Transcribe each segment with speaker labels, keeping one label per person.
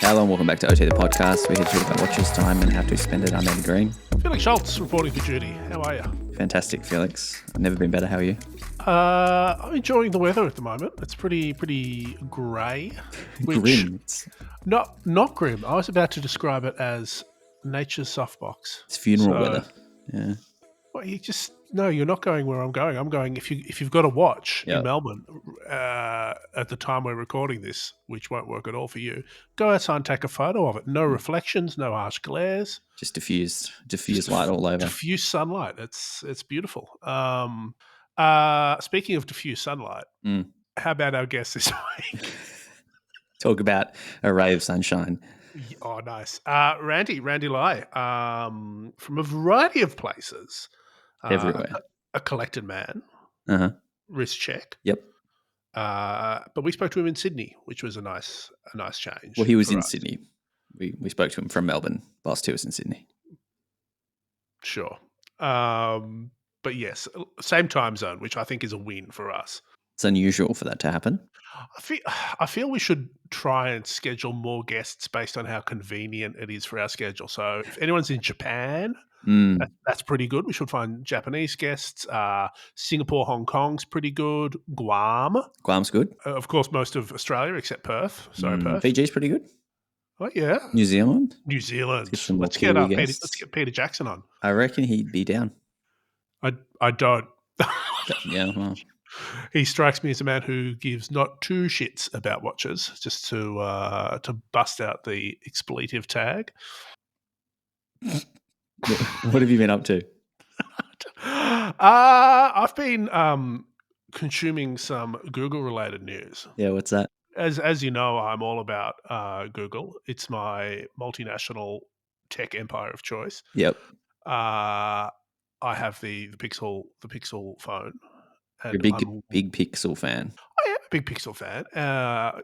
Speaker 1: Hello and welcome back to OT the podcast. We're here to talk about watches, time, and how to spend it. I'm Andy Green.
Speaker 2: Felix Schultz reporting for duty. How are you?
Speaker 1: Fantastic, Felix. I've never been better. How are you?
Speaker 2: I'm enjoying the weather at the moment. It's pretty grey.
Speaker 1: Grim.
Speaker 2: Not grim. I was about to describe it as nature's softbox.
Speaker 1: It's funeral weather. Yeah.
Speaker 2: Well, you're not going where I'm going. I'm going if you've got a watch in Melbourne at the time we're recording this, which won't work at all for you. Go outside and take a photo of it. No reflections, no harsh glares.
Speaker 1: Just diffused light all over.
Speaker 2: Diffused sunlight. It's beautiful. Speaking of diffused sunlight, how about our guest this week?
Speaker 1: Talk about a ray of sunshine.
Speaker 2: Oh, nice. Randy Lai, from a variety of places.
Speaker 1: Everywhere.
Speaker 2: A collected man. Wristcheck.
Speaker 1: Yep.
Speaker 2: But we spoke to him in Sydney, which was a nice change.
Speaker 1: Well, he was in Sydney. We spoke to him from Melbourne. Boss to us in Sydney.
Speaker 2: Sure. But yes, same time zone, which I think is a win for us.
Speaker 1: It's unusual for that to happen.
Speaker 2: I feel we should try and schedule more guests based on how convenient it is for our schedule. So if anyone's in Japan, that's pretty good. We should find Japanese guests. Singapore, Hong Kong's pretty good.
Speaker 1: Guam's good.
Speaker 2: Of course, most of Australia except Perth. Sorry, Perth.
Speaker 1: Fiji's pretty good.
Speaker 2: Oh, yeah.
Speaker 1: New Zealand.
Speaker 2: Let's get Peter Jackson on.
Speaker 1: I reckon he'd be down.
Speaker 2: I don't.
Speaker 1: Yeah, well.
Speaker 2: He strikes me as a man who gives not two shits about watches, just to bust out the expletive tag.
Speaker 1: What have you been up to?
Speaker 2: I've been consuming some Google-related news.
Speaker 1: Yeah, what's that?
Speaker 2: As you know, I'm all about Google. It's my multinational tech empire of choice.
Speaker 1: Yep.
Speaker 2: I have the Pixel phone.
Speaker 1: You're a big Pixel fan.
Speaker 2: I am a big Pixel fan.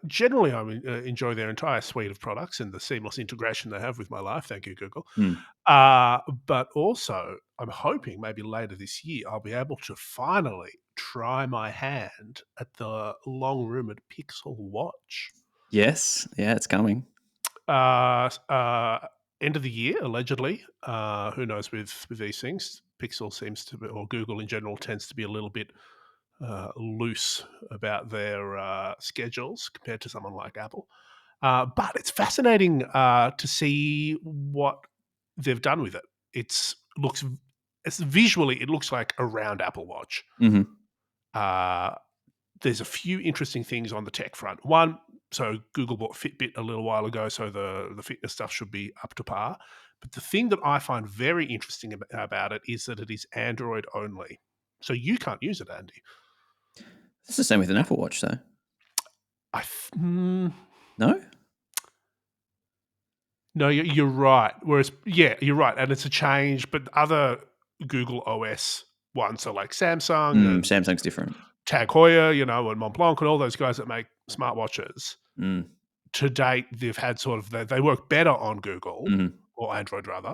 Speaker 2: Generally, I enjoy their entire suite of products and the seamless integration they have with my life. Thank you, Google. But also, I'm hoping maybe later this year I'll be able to finally try my hand at the long-rumored Pixel watch.
Speaker 1: Yes. Yeah, it's coming.
Speaker 2: End of the year, allegedly. Who knows with these things? Pixel seems to be, or Google in general, tends to be a little bit loose about their schedules compared to someone like Apple. But it's fascinating to see what they've done with it. It looks like a round Apple Watch. There's a few interesting things on the tech front. One, so Google bought Fitbit a little while ago, so the fitness stuff should be up to par. But the thing that I find very interesting about it is that it is Android only. So you can't use it, Andy.
Speaker 1: It's the same with an Apple Watch, though. No?
Speaker 2: No, you're right. Whereas, yeah, you're right. And it's a change, but other Google OS ones, so like Samsung.
Speaker 1: Samsung's different.
Speaker 2: Tag Heuer, and Montblanc and all those guys that make smartwatches. To date, they've had sort of, they work better on Google, or Android rather,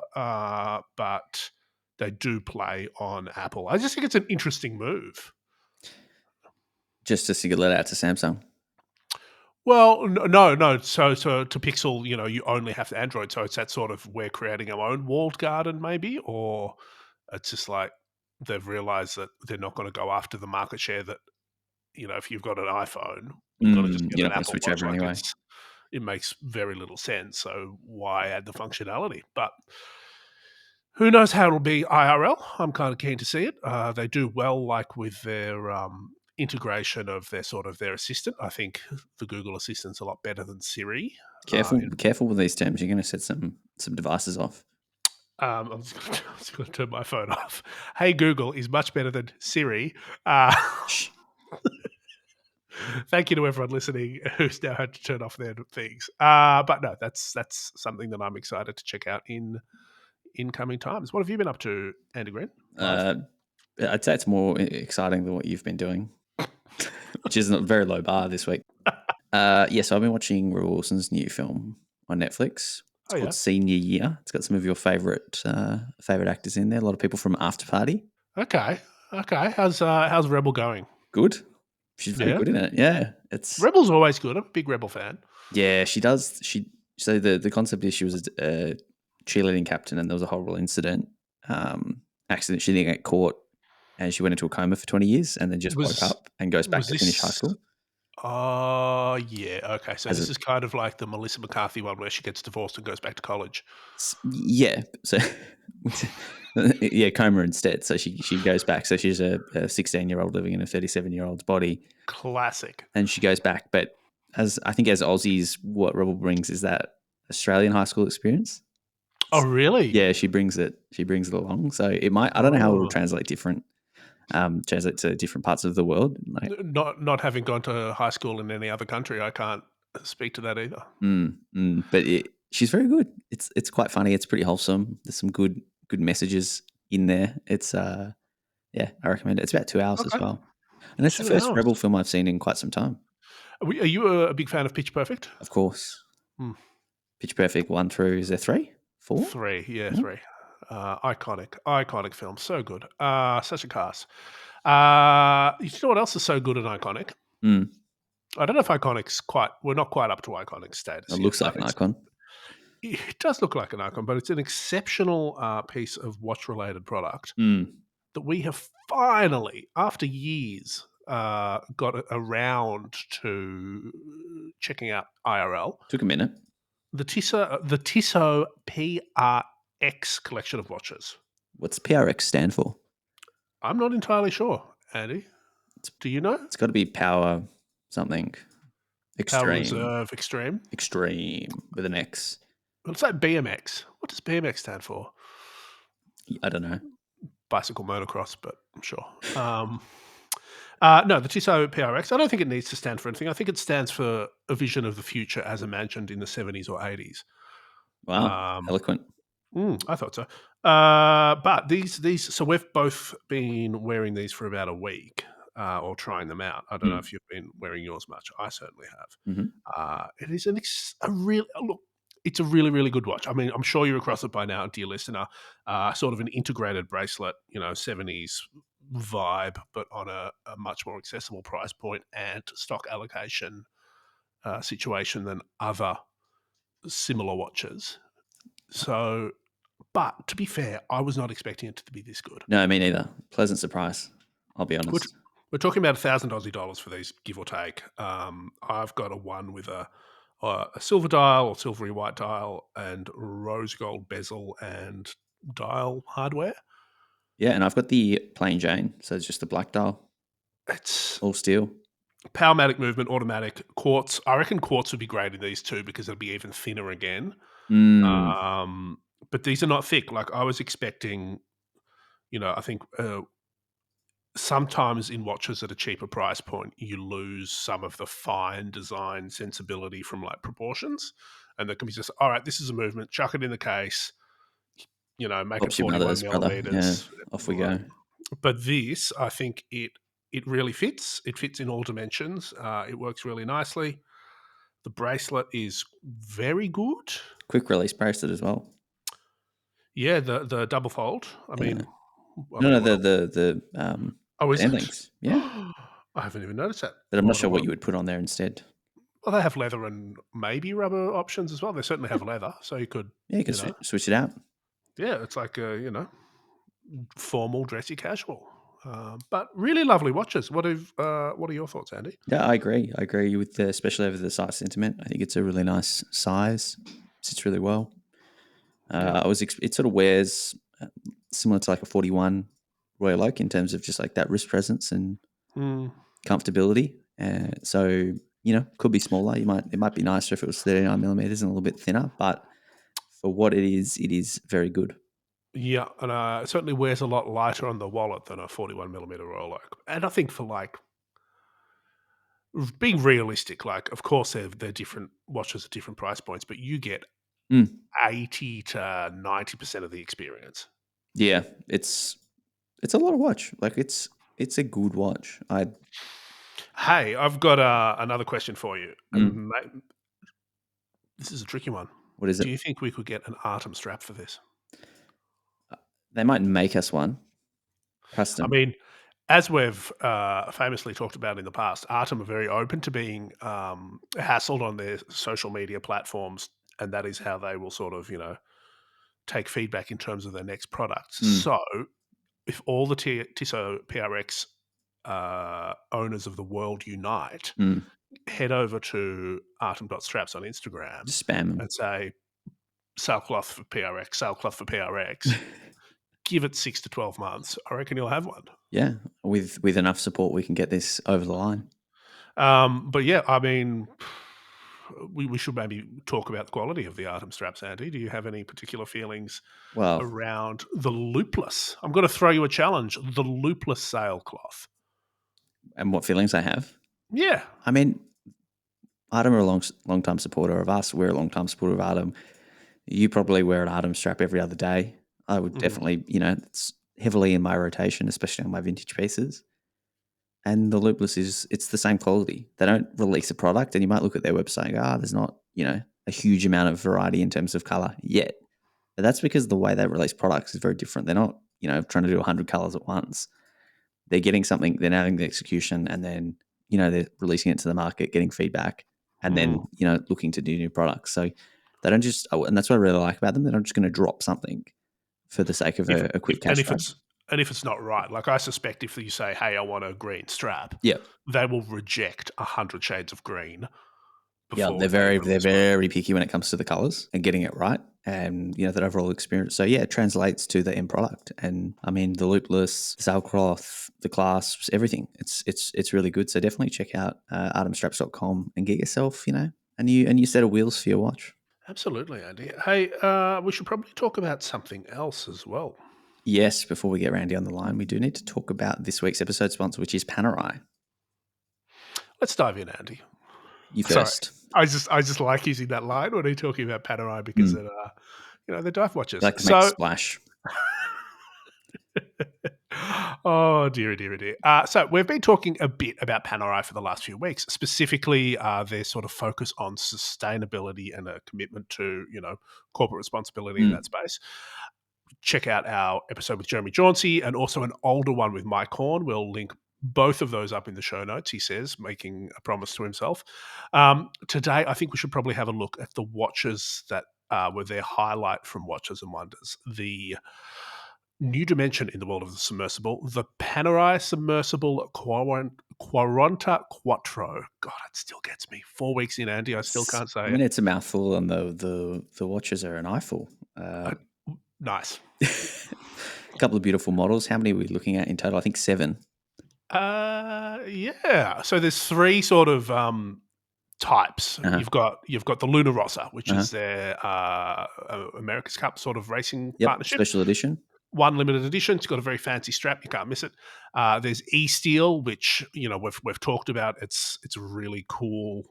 Speaker 2: but they do play on Apple. I just think it's an interesting move.
Speaker 1: Just to single it out to Samsung.
Speaker 2: Well, no. So to Pixel, you only have Android. So it's that sort of, we're creating our own walled garden maybe, or it's just like they've realized that they're not going to go after the market share that, if you've got an iPhone, you've got to just get an Apple
Speaker 1: switch
Speaker 2: Watch.
Speaker 1: over anyway.
Speaker 2: It makes very little sense. So why add the functionality? But who knows how it'll be IRL? I'm kind of keen to see it. They do well, like with their integration of their assistant. I think the Google Assistant's a lot better than Siri.
Speaker 1: Careful with these terms. You're going to set some devices off.
Speaker 2: I'm just going to turn my phone off. Hey, Google is much better than Siri. Thank you to everyone listening who's now had to turn off their things. But no, that's something that I'm excited to check out in incoming times. What have you been up to, Andy Green?
Speaker 1: I'd say it's more exciting than what you've been doing, which is a very low bar this week. So I've been watching Rebel Wilson's new film on Netflix. It's called Senior Year. It's got some of your favorite actors in there. A lot of people from After Party.
Speaker 2: Okay. How's Rebel going?
Speaker 1: Good. She's very good in it. Yeah,
Speaker 2: Rebel's always good. I'm a big Rebel fan.
Speaker 1: Yeah, she does. She So the concept is she was a cheerleading captain, and there was a horrible incident, accident. She didn't get caught, and she went into a coma for 20 years, and then just woke
Speaker 2: Was
Speaker 1: up and goes back
Speaker 2: was
Speaker 1: to finish high
Speaker 2: this?
Speaker 1: school.
Speaker 2: Oh, yeah. Okay, so
Speaker 1: As
Speaker 2: this
Speaker 1: a
Speaker 2: is kind of like the Melissa McCarthy one where she gets divorced and goes back to college.
Speaker 1: Yeah, so yeah, coma instead. So she goes back. So she's a 16-year-old living in a 37-year-old's body,
Speaker 2: Classic.
Speaker 1: and she goes back. But as I think as Aussies, what Rebel brings is that Australian high school experience.
Speaker 2: Oh, really?
Speaker 1: Yeah, she brings it. She brings it along. So it might. I don't know how it will
Speaker 2: Oh.
Speaker 1: translate translate to different parts of the world. Like,
Speaker 2: Not having gone to high school in any other country, I can't speak to that either.
Speaker 1: but she's very good. It's quite funny. It's pretty wholesome. There's some good messages in there. It's yeah, I recommend it. It's about 2 hours as
Speaker 2: Okay,
Speaker 1: well, and it's the
Speaker 2: 2
Speaker 1: first
Speaker 2: hours.
Speaker 1: Rebel film I've seen in quite some time.
Speaker 2: Are you a big fan of Pitch Perfect?
Speaker 1: Of course,
Speaker 2: Hmm.
Speaker 1: Pitch Perfect 1 through, is there 3, 4?
Speaker 2: 3, yeah,
Speaker 1: Yeah.
Speaker 2: 3. Iconic film, so good. Such a cast. You know what else is so good and iconic?
Speaker 1: Mm,
Speaker 2: I don't know if Iconic's quite. We're not quite up to Iconic status
Speaker 1: it
Speaker 2: yet,
Speaker 1: looks
Speaker 2: but
Speaker 1: like an icon.
Speaker 2: it does look like an icon, but it's an exceptional piece of watch-related product
Speaker 1: Mm,
Speaker 2: that we have finally, after years, got around to checking out IRL.
Speaker 1: took a minute.
Speaker 2: The Tissot PRX collection of watches.
Speaker 1: What's PRX stand for?
Speaker 2: I'm not entirely sure, Andy. Do you know?
Speaker 1: It's got to be power something.
Speaker 2: Power
Speaker 1: Extreme.
Speaker 2: Reserve Extreme.
Speaker 1: Extreme with an X.
Speaker 2: Well, it's like BMX. What does BMX stand for?
Speaker 1: I don't know.
Speaker 2: Bicycle motocross, but I'm sure. No, the Tissot PRX. I don't think it needs to stand for anything. I think it stands for a vision of the future as imagined in the 70s or 80s.
Speaker 1: Wow,
Speaker 2: Um,
Speaker 1: eloquent.
Speaker 2: I thought so. But these, so we've both been wearing these for about a week or trying them out. I don't know if you've been wearing yours much. I certainly have.
Speaker 1: Mm-hmm.
Speaker 2: It is a real look. It's a really, really good watch. I mean, I'm sure you're across it by now, dear listener. Sort of an integrated bracelet, 70s vibe, but on a much more accessible price point and stock allocation situation than other similar watches. So, but to be fair, I was not expecting it to be this good.
Speaker 1: No, me neither. Pleasant surprise. I'll be
Speaker 2: We're,
Speaker 1: honest.
Speaker 2: we're talking about $1,000 for these, give or take. I've got a one with a silver dial or silvery white dial and rose gold bezel and dial hardware.
Speaker 1: Yeah, and I've got the plain Jane, so it's just the black dial,
Speaker 2: It's
Speaker 1: all steel.
Speaker 2: Powermatic movement, automatic quartz. I reckon quartz would be great in these too because it'll be even thinner again. But these are not thick. Like I was expecting, I think sometimes in watches at a cheaper price point, you lose some of the fine design sensibility from like proportions. And there can be just, all right, this is a movement, chuck it in the case, make it
Speaker 1: Pops your
Speaker 2: 41
Speaker 1: mother's brother. Yeah,
Speaker 2: millimeters.
Speaker 1: off we go.
Speaker 2: But this, I think it really fits. It fits in all dimensions. It works really nicely. The bracelet is very good.
Speaker 1: Quick release bracelet as well.
Speaker 2: Yeah, the double fold.
Speaker 1: Yeah.
Speaker 2: I
Speaker 1: No,
Speaker 2: mean,
Speaker 1: the
Speaker 2: is
Speaker 1: band
Speaker 2: it?
Speaker 1: links. Yeah,
Speaker 2: I haven't even noticed that.
Speaker 1: but I'm not sure what you would put on there instead.
Speaker 2: Well, they have leather and maybe rubber options as well. They certainly have leather, so you could,
Speaker 1: Yeah, you can switch it out.
Speaker 2: yeah, it's like formal, dressy, casual. But really lovely watches. What are your thoughts, Andy?
Speaker 1: Yeah, I agree. I agree with especially over the size sentiment. I think it's a really nice size. Sits really well. It sort of wears similar to like a 41 Royal Oak in terms of just like that wrist presence and comfortability. So could be smaller. It might be nicer if it was 39 millimeters and a little bit thinner, but for what it is very good.
Speaker 2: Yeah, and it certainly wears a lot lighter on the wallet than a 41 millimeter Royal Oak. And I think for like being realistic, like of course they're different watches at different price points, but you get 80 to 90% of the experience.
Speaker 1: Yeah, it's a lot of watch. Like it's a good watch.
Speaker 2: Hey, I've got another question for you. This is a tricky one.
Speaker 1: What is it?
Speaker 2: Do you think we could get an Artem strap for this?
Speaker 1: They might make us one. Custom.
Speaker 2: I mean, as we've famously talked about in the past, Artem are very open to being hassled on their social media platforms and that is how they will sort of, take feedback in terms of their next products.
Speaker 1: Mm.
Speaker 2: So if all the Tissot PRX owners of the world unite,
Speaker 1: Mm.
Speaker 2: head over to Artem.straps on Instagram
Speaker 1: Just spam them.
Speaker 2: and say, sailcloth for PRX, sailcloth for PRX. Give it 6 to 12 months. I reckon you'll have one.
Speaker 1: Yeah, with enough support, we can get this over the line.
Speaker 2: But yeah, I mean, we should maybe talk about the quality of the Artem straps, Andy. Do you have any particular feelings
Speaker 1: Well,
Speaker 2: around the loopless? I'm going to throw you a challenge: the loopless sailcloth.
Speaker 1: and what feelings I have?
Speaker 2: Yeah.
Speaker 1: I mean, Artem are a long time supporter of us. We're a long time supporter of Artem. You probably wear an Artem strap every other day. I would definitely, it's heavily in my rotation, especially on my vintage pieces. And the loopless it's the same quality. They don't release a product, and you might look at their website and go, there's not, a huge amount of variety in terms of color yet. But that's because the way they release products is very different. They're not, trying to do 100 colors at once. They're getting something, they're nailing the execution, and then, they're releasing it to the market, getting feedback, and then, looking to do new products. So they don't just, and that's what I really like about them. They're not just going to drop something for the sake of a quick cash grab.
Speaker 2: And if it's not right, like I suspect if you say, hey, I want a green strap, they will reject 100 shades of green.
Speaker 1: Yeah, they're very picky when it comes to the colors and getting it right, and that overall experience. So yeah, it translates to the end product. And I mean, the loopless, the sailcloth, the clasps, everything. It's really good. So definitely check out artemstraps.com and get yourself a new set of wheels for your watch.
Speaker 2: Absolutely, Andy. Hey, we should probably talk about something else as well.
Speaker 1: Yes, before we get Randy on the line, we do need to talk about this week's episode sponsor, which is Panerai.
Speaker 2: Let's dive in, Andy.
Speaker 1: You first.
Speaker 2: Sorry. I just like using that line when you're talking about Panerai because they're dive watches.
Speaker 1: Like to make a splash.
Speaker 2: Oh, dear. So we've been talking a bit about Panerai for the last few weeks, specifically their sort of focus on sustainability and a commitment to, corporate responsibility in that space. Check out our episode with Jeremy Jauncey and also an older one with Mike Horn. We'll link both of those up in the show notes, he says, making a promise to himself. Today, I think we should probably have a look at the watches that were their highlight from Watches and Wonders. The new dimension in the world of the submersible, the Panerai Submersible QuarantaQuattro. God, it still gets me. 4 weeks in, Andy, I still can't say it.
Speaker 1: I mean, it's a mouthful, and the watches are an eyeful.
Speaker 2: Nice.
Speaker 1: A couple of beautiful models. How many are we looking at in total? I think 7.
Speaker 2: Yeah. So there's 3 sort of types. You've got the Lunar Rossa, which is their America's Cup sort of racing partnership.
Speaker 1: Special edition.
Speaker 2: One limited edition. It's got a very fancy strap. You can't miss it. There's E-Steel, which we've talked about. It's a really cool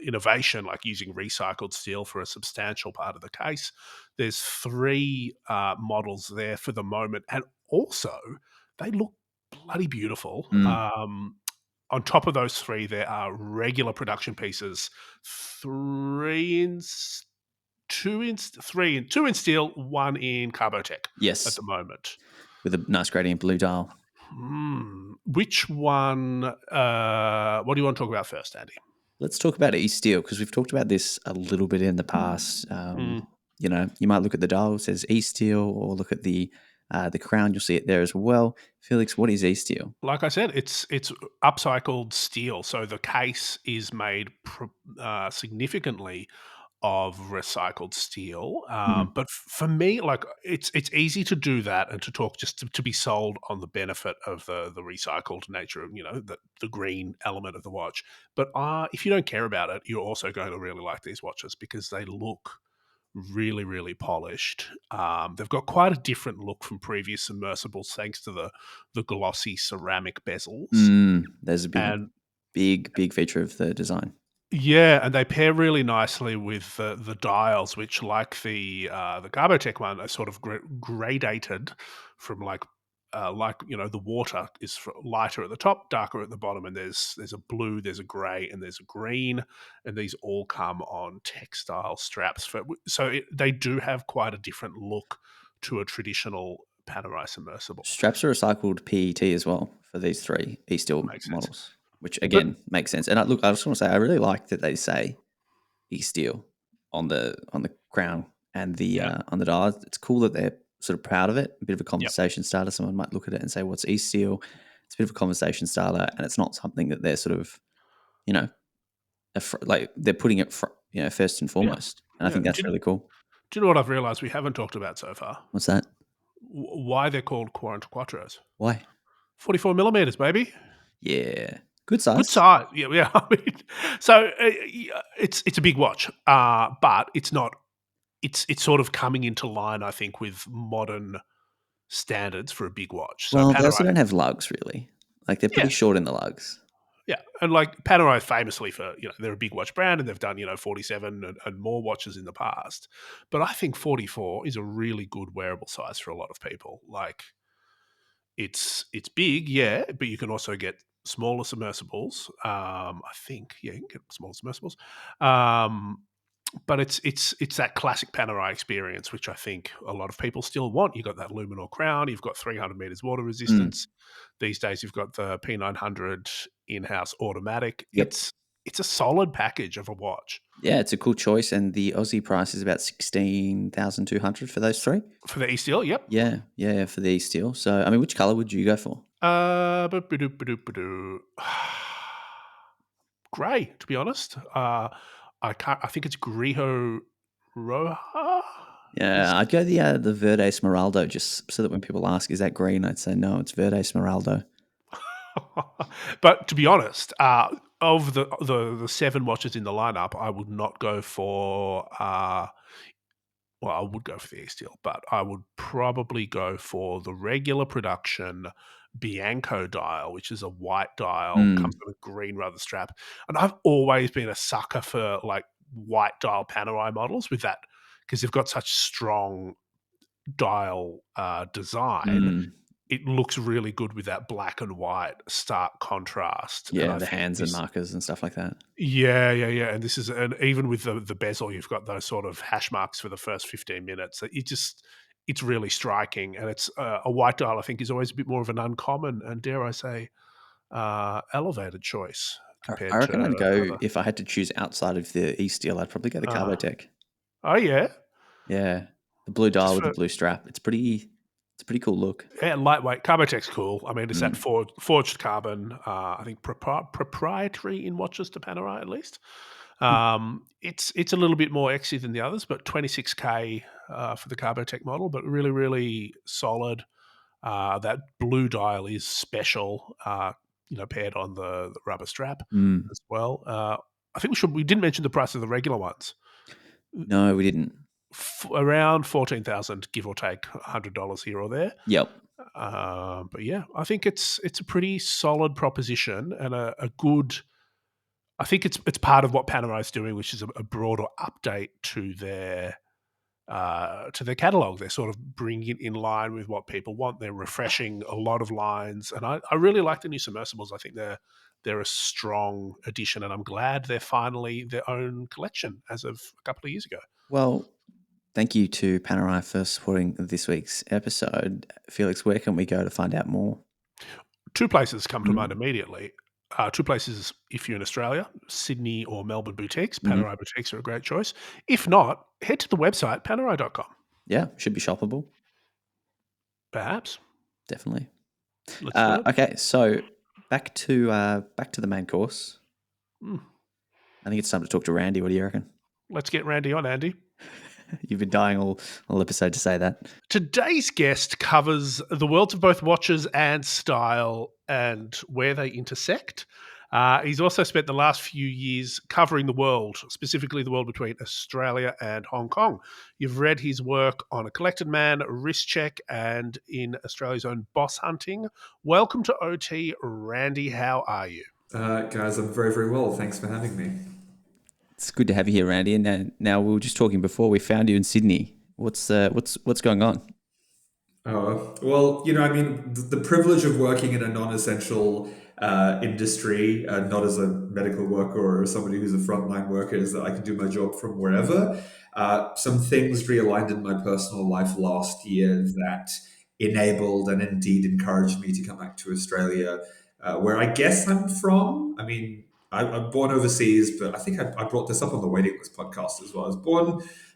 Speaker 2: innovation, like using recycled steel for a substantial part of the case. There's 3 models there for the moment, and also they look bloody beautiful. On top of those 3, there are regular production pieces, 2 in steel, 1 in Carbotech.
Speaker 1: Yes,
Speaker 2: at the moment,
Speaker 1: with a nice gradient blue dial.
Speaker 2: Which one? What do you want to talk about first, Andy?
Speaker 1: Let's talk about E-Steel, because we've talked about this a little bit in the past. You might look at the dial, it says E-Steel, or look at the crown, you'll see it there as well. Felix, what is E-Steel?
Speaker 2: Like I said, it's upcycled steel, so the case is made significantly of recycled steel. But for me, like it's easy to do that and to talk just to be sold on the benefit of the recycled nature of, the green element of the watch. But if you don't care about it, you're also going to really like these watches because they look really, really polished. They've got quite a different look from previous submersibles thanks to the glossy ceramic bezels.
Speaker 1: There's a big feature of the design.
Speaker 2: Yeah, and they pair really nicely with the dials, which, like the Carbotech one, are sort of gradated from the water is lighter at the top, darker at the bottom, and there's a blue, there's a grey, and there's a green, and these all come on textile straps. They do have quite a different look to a traditional Panerai submersible.
Speaker 1: Straps are recycled PET as well for these 3 E-Steel models. Which again makes sense. And I just want to say, I really like that they say E-Steel. on the crown and the on the dial. It's cool that they're sort of proud of it. A bit of a conversation starter. Someone might look at it and say, "What's East Steel?" It's a bit of a conversation starter, and it's not something that they're sort of, you know, like they're putting it, first and foremost. And I think that's really cool.
Speaker 2: Do you know what I've realised we haven't talked about so far?
Speaker 1: What's that?
Speaker 2: Why they're called QuarantaQuattros.
Speaker 1: Why?
Speaker 2: 44 millimeters, baby.
Speaker 1: Yeah, good size.
Speaker 2: Good size. Yeah. I mean, so it's a big watch, but it's not. It's sort of coming into line, I think, with modern standards for a big watch. So
Speaker 1: Well, they
Speaker 2: Panerai,
Speaker 1: also don't have lugs really. Like they're pretty short in the lugs.
Speaker 2: yeah, and like Panerai famously for they're a big watch brand and they've done 47 and more watches in the past, but I think 44 is a really good wearable size for a lot of people. Like it's big, yeah, but you can also get smaller submersibles. I think you can get smaller submersibles. But it's that classic Panerai experience, which I think a lot of people still want. You've got that luminor crown, you've got 300 meters water resistance. These days, you've got the P900 in-house automatic.
Speaker 1: Yep.
Speaker 2: It's a solid package of a watch.
Speaker 1: Yeah, it's a cool choice, and the Aussie price is about 16,200 for those three.
Speaker 2: For the E-Steel, yep.
Speaker 1: Yeah, for the E-Steel. So, I mean, which color would you go for?
Speaker 2: Grey, to be honest. I think it's Grijo Roja.
Speaker 1: Yeah, I'd go the Verde Esmeralda, just so that when people ask, "Is that green?" I'd say no, it's Verde Esmeralda.
Speaker 2: But to be honest, of the 7 watches in the lineup, I would not go for. Well, I would go for the E-Steel, but I would probably go for the regular production Bianco dial, which is a white dial, comes with a green rubber strap. And I've always been a sucker for like white dial Panerai models with that, because they've got such strong dial design. It looks really good with that black and white stark contrast.
Speaker 1: Yeah,
Speaker 2: and I
Speaker 1: the
Speaker 2: think
Speaker 1: hands and markers and stuff like that.
Speaker 2: Yeah. And this is, and even with the bezel, you've got those sort of hash marks for the first 15 minutes. It's really striking, and it's a white dial. I think is always a bit more of an uncommon and, dare I say, elevated choice compared
Speaker 1: I reckon
Speaker 2: to
Speaker 1: I'd go,
Speaker 2: other.
Speaker 1: if I had to choose outside of the E-Steel, I'd probably go the Carbotech.
Speaker 2: Oh yeah,
Speaker 1: Yeah, the blue dial
Speaker 2: just
Speaker 1: with
Speaker 2: for
Speaker 1: the blue strap. It's a pretty cool look.
Speaker 2: yeah, lightweight. Carbotech's cool. I mean, it's that forged carbon. I think proprietary in watches to Panerai at least. It's a little bit more exy than the others, but 26K for the Carbotech model, but really, really solid. That blue dial is special, paired on the rubber strap as well. I think we didn't mention the price of the regular ones.
Speaker 1: No, we didn't.
Speaker 2: Around 14,000, give or take $100 here or there.
Speaker 1: Yep.
Speaker 2: But yeah, I think it's a pretty solid proposition and a good. I think it's part of what Panerai is doing, which is a broader update to their catalog. They're sort of bringing it in line with what people want. They're refreshing a lot of lines, and I really like the new submersibles. I think they're a strong addition, and I'm glad they're finally their own collection as of a couple of years ago.
Speaker 1: Well, thank you to Panerai for supporting this week's episode. Felix, where can we go to find out more?
Speaker 2: 2 places come to mind immediately. 2 places if you're in Australia, Sydney or Melbourne boutiques. Panerai boutiques are a great choice. If not, head to the website, panerai.com.
Speaker 1: Yeah, should be shoppable.
Speaker 2: Perhaps.
Speaker 1: Definitely.
Speaker 2: Let's do it.
Speaker 1: Okay, so back to the main course. I think it's time to talk to Randy. What do you reckon?
Speaker 2: Let's get Randy on, Andy.
Speaker 1: You've been dying all episode to say that.
Speaker 2: Today's guest covers the worlds of both watches and style and where they intersect. He's also spent the last few years covering the world, specifically the world between Australia and Hong Kong. You've read his work on A Collected Man, Wristcheck, and in Australia's own Bosshunting. Welcome to OT, Randy. How are you?
Speaker 3: Guys, I'm very, very well. Thanks for having me.
Speaker 1: It's good to have you here, Randy. And now we were just talking before. We found you in Sydney. What's going on?
Speaker 3: Oh, well, I mean, the privilege of working in a non-essential industry, not as a medical worker or somebody who's a frontline worker, is that I can do my job from wherever. Some things realigned in my personal life last year that enabled and indeed encouraged me to come back to Australia, where I guess I'm from. I mean, I'm born overseas, but I think I brought this up on the Waiting List podcast as well. I was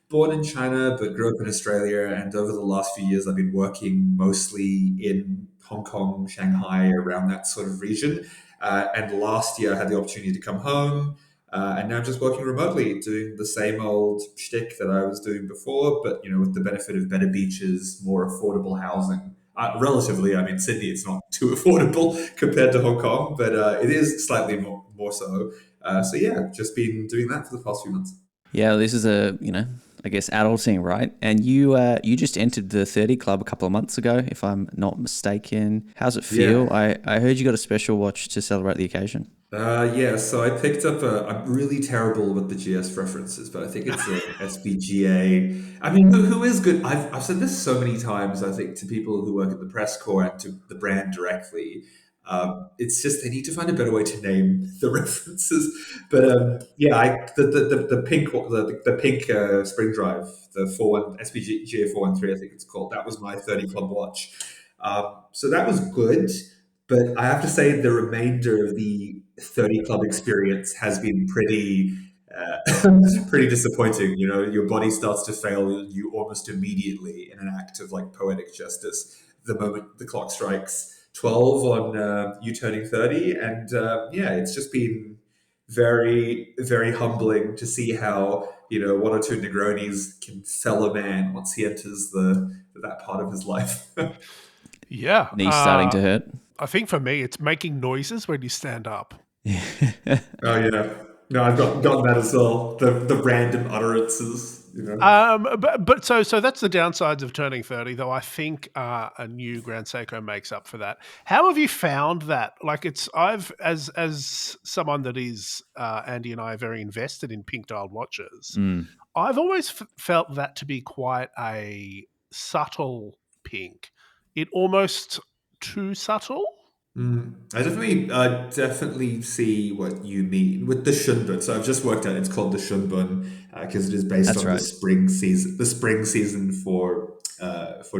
Speaker 3: born in China, but grew up in Australia. And over the last few years, I've been working mostly in Hong Kong, Shanghai, around that sort of region. And last year, I had the opportunity to come home. And now I'm just working remotely, doing the same old shtick that I was doing before, but with the benefit of better beaches, more affordable housing. Relatively, I mean, Sydney, it's not too affordable compared to Hong Kong, but it is slightly more so. So yeah, just been doing that for the past few months.
Speaker 1: Yeah, this is I guess adulting, right? And you just entered the 30 Club a couple of months ago, if I'm not mistaken. How's it feel?
Speaker 3: Yeah.
Speaker 1: I heard you got a special watch to celebrate the occasion.
Speaker 3: Yeah, so I picked up I'm really terrible with the GS references, but I think it's a SBGA. I mean, who is good? I've said this so many times, I think, to people who work at the press corps and to the brand directly. It's just they need to find a better way to name the references. But yeah, the pink the pink spring drive, the 41 SBGA 413, I think it's called. That was my 30 Club watch. So that was good. But I have to say, the remainder of the 30 Club experience has been pretty disappointing. Your body starts to fail you almost immediately in an act of like poetic justice the moment the clock strikes 12 on you turning 30. And yeah, it's just been very, very humbling to see how, one or two Negronis can fell a man once he enters that part of his life.
Speaker 2: Yeah.
Speaker 1: Knees starting to hurt.
Speaker 2: I think for me, it's making noises when you stand up.
Speaker 3: Oh yeah, no, I've gotten that as well. The random utterances,
Speaker 2: But so that's the downsides of turning 30, though I think a new Grand Seiko makes up for that. How have you found that? Like I've as someone that is Andy and I are very invested in pink dialed watches. I've always felt that to be quite a subtle pink. It almost too subtle.
Speaker 3: I definitely see what you mean with the Shunbun. So I've just worked out it's called the Shunbun because it is based
Speaker 1: That's
Speaker 3: on
Speaker 1: right.
Speaker 3: the spring season for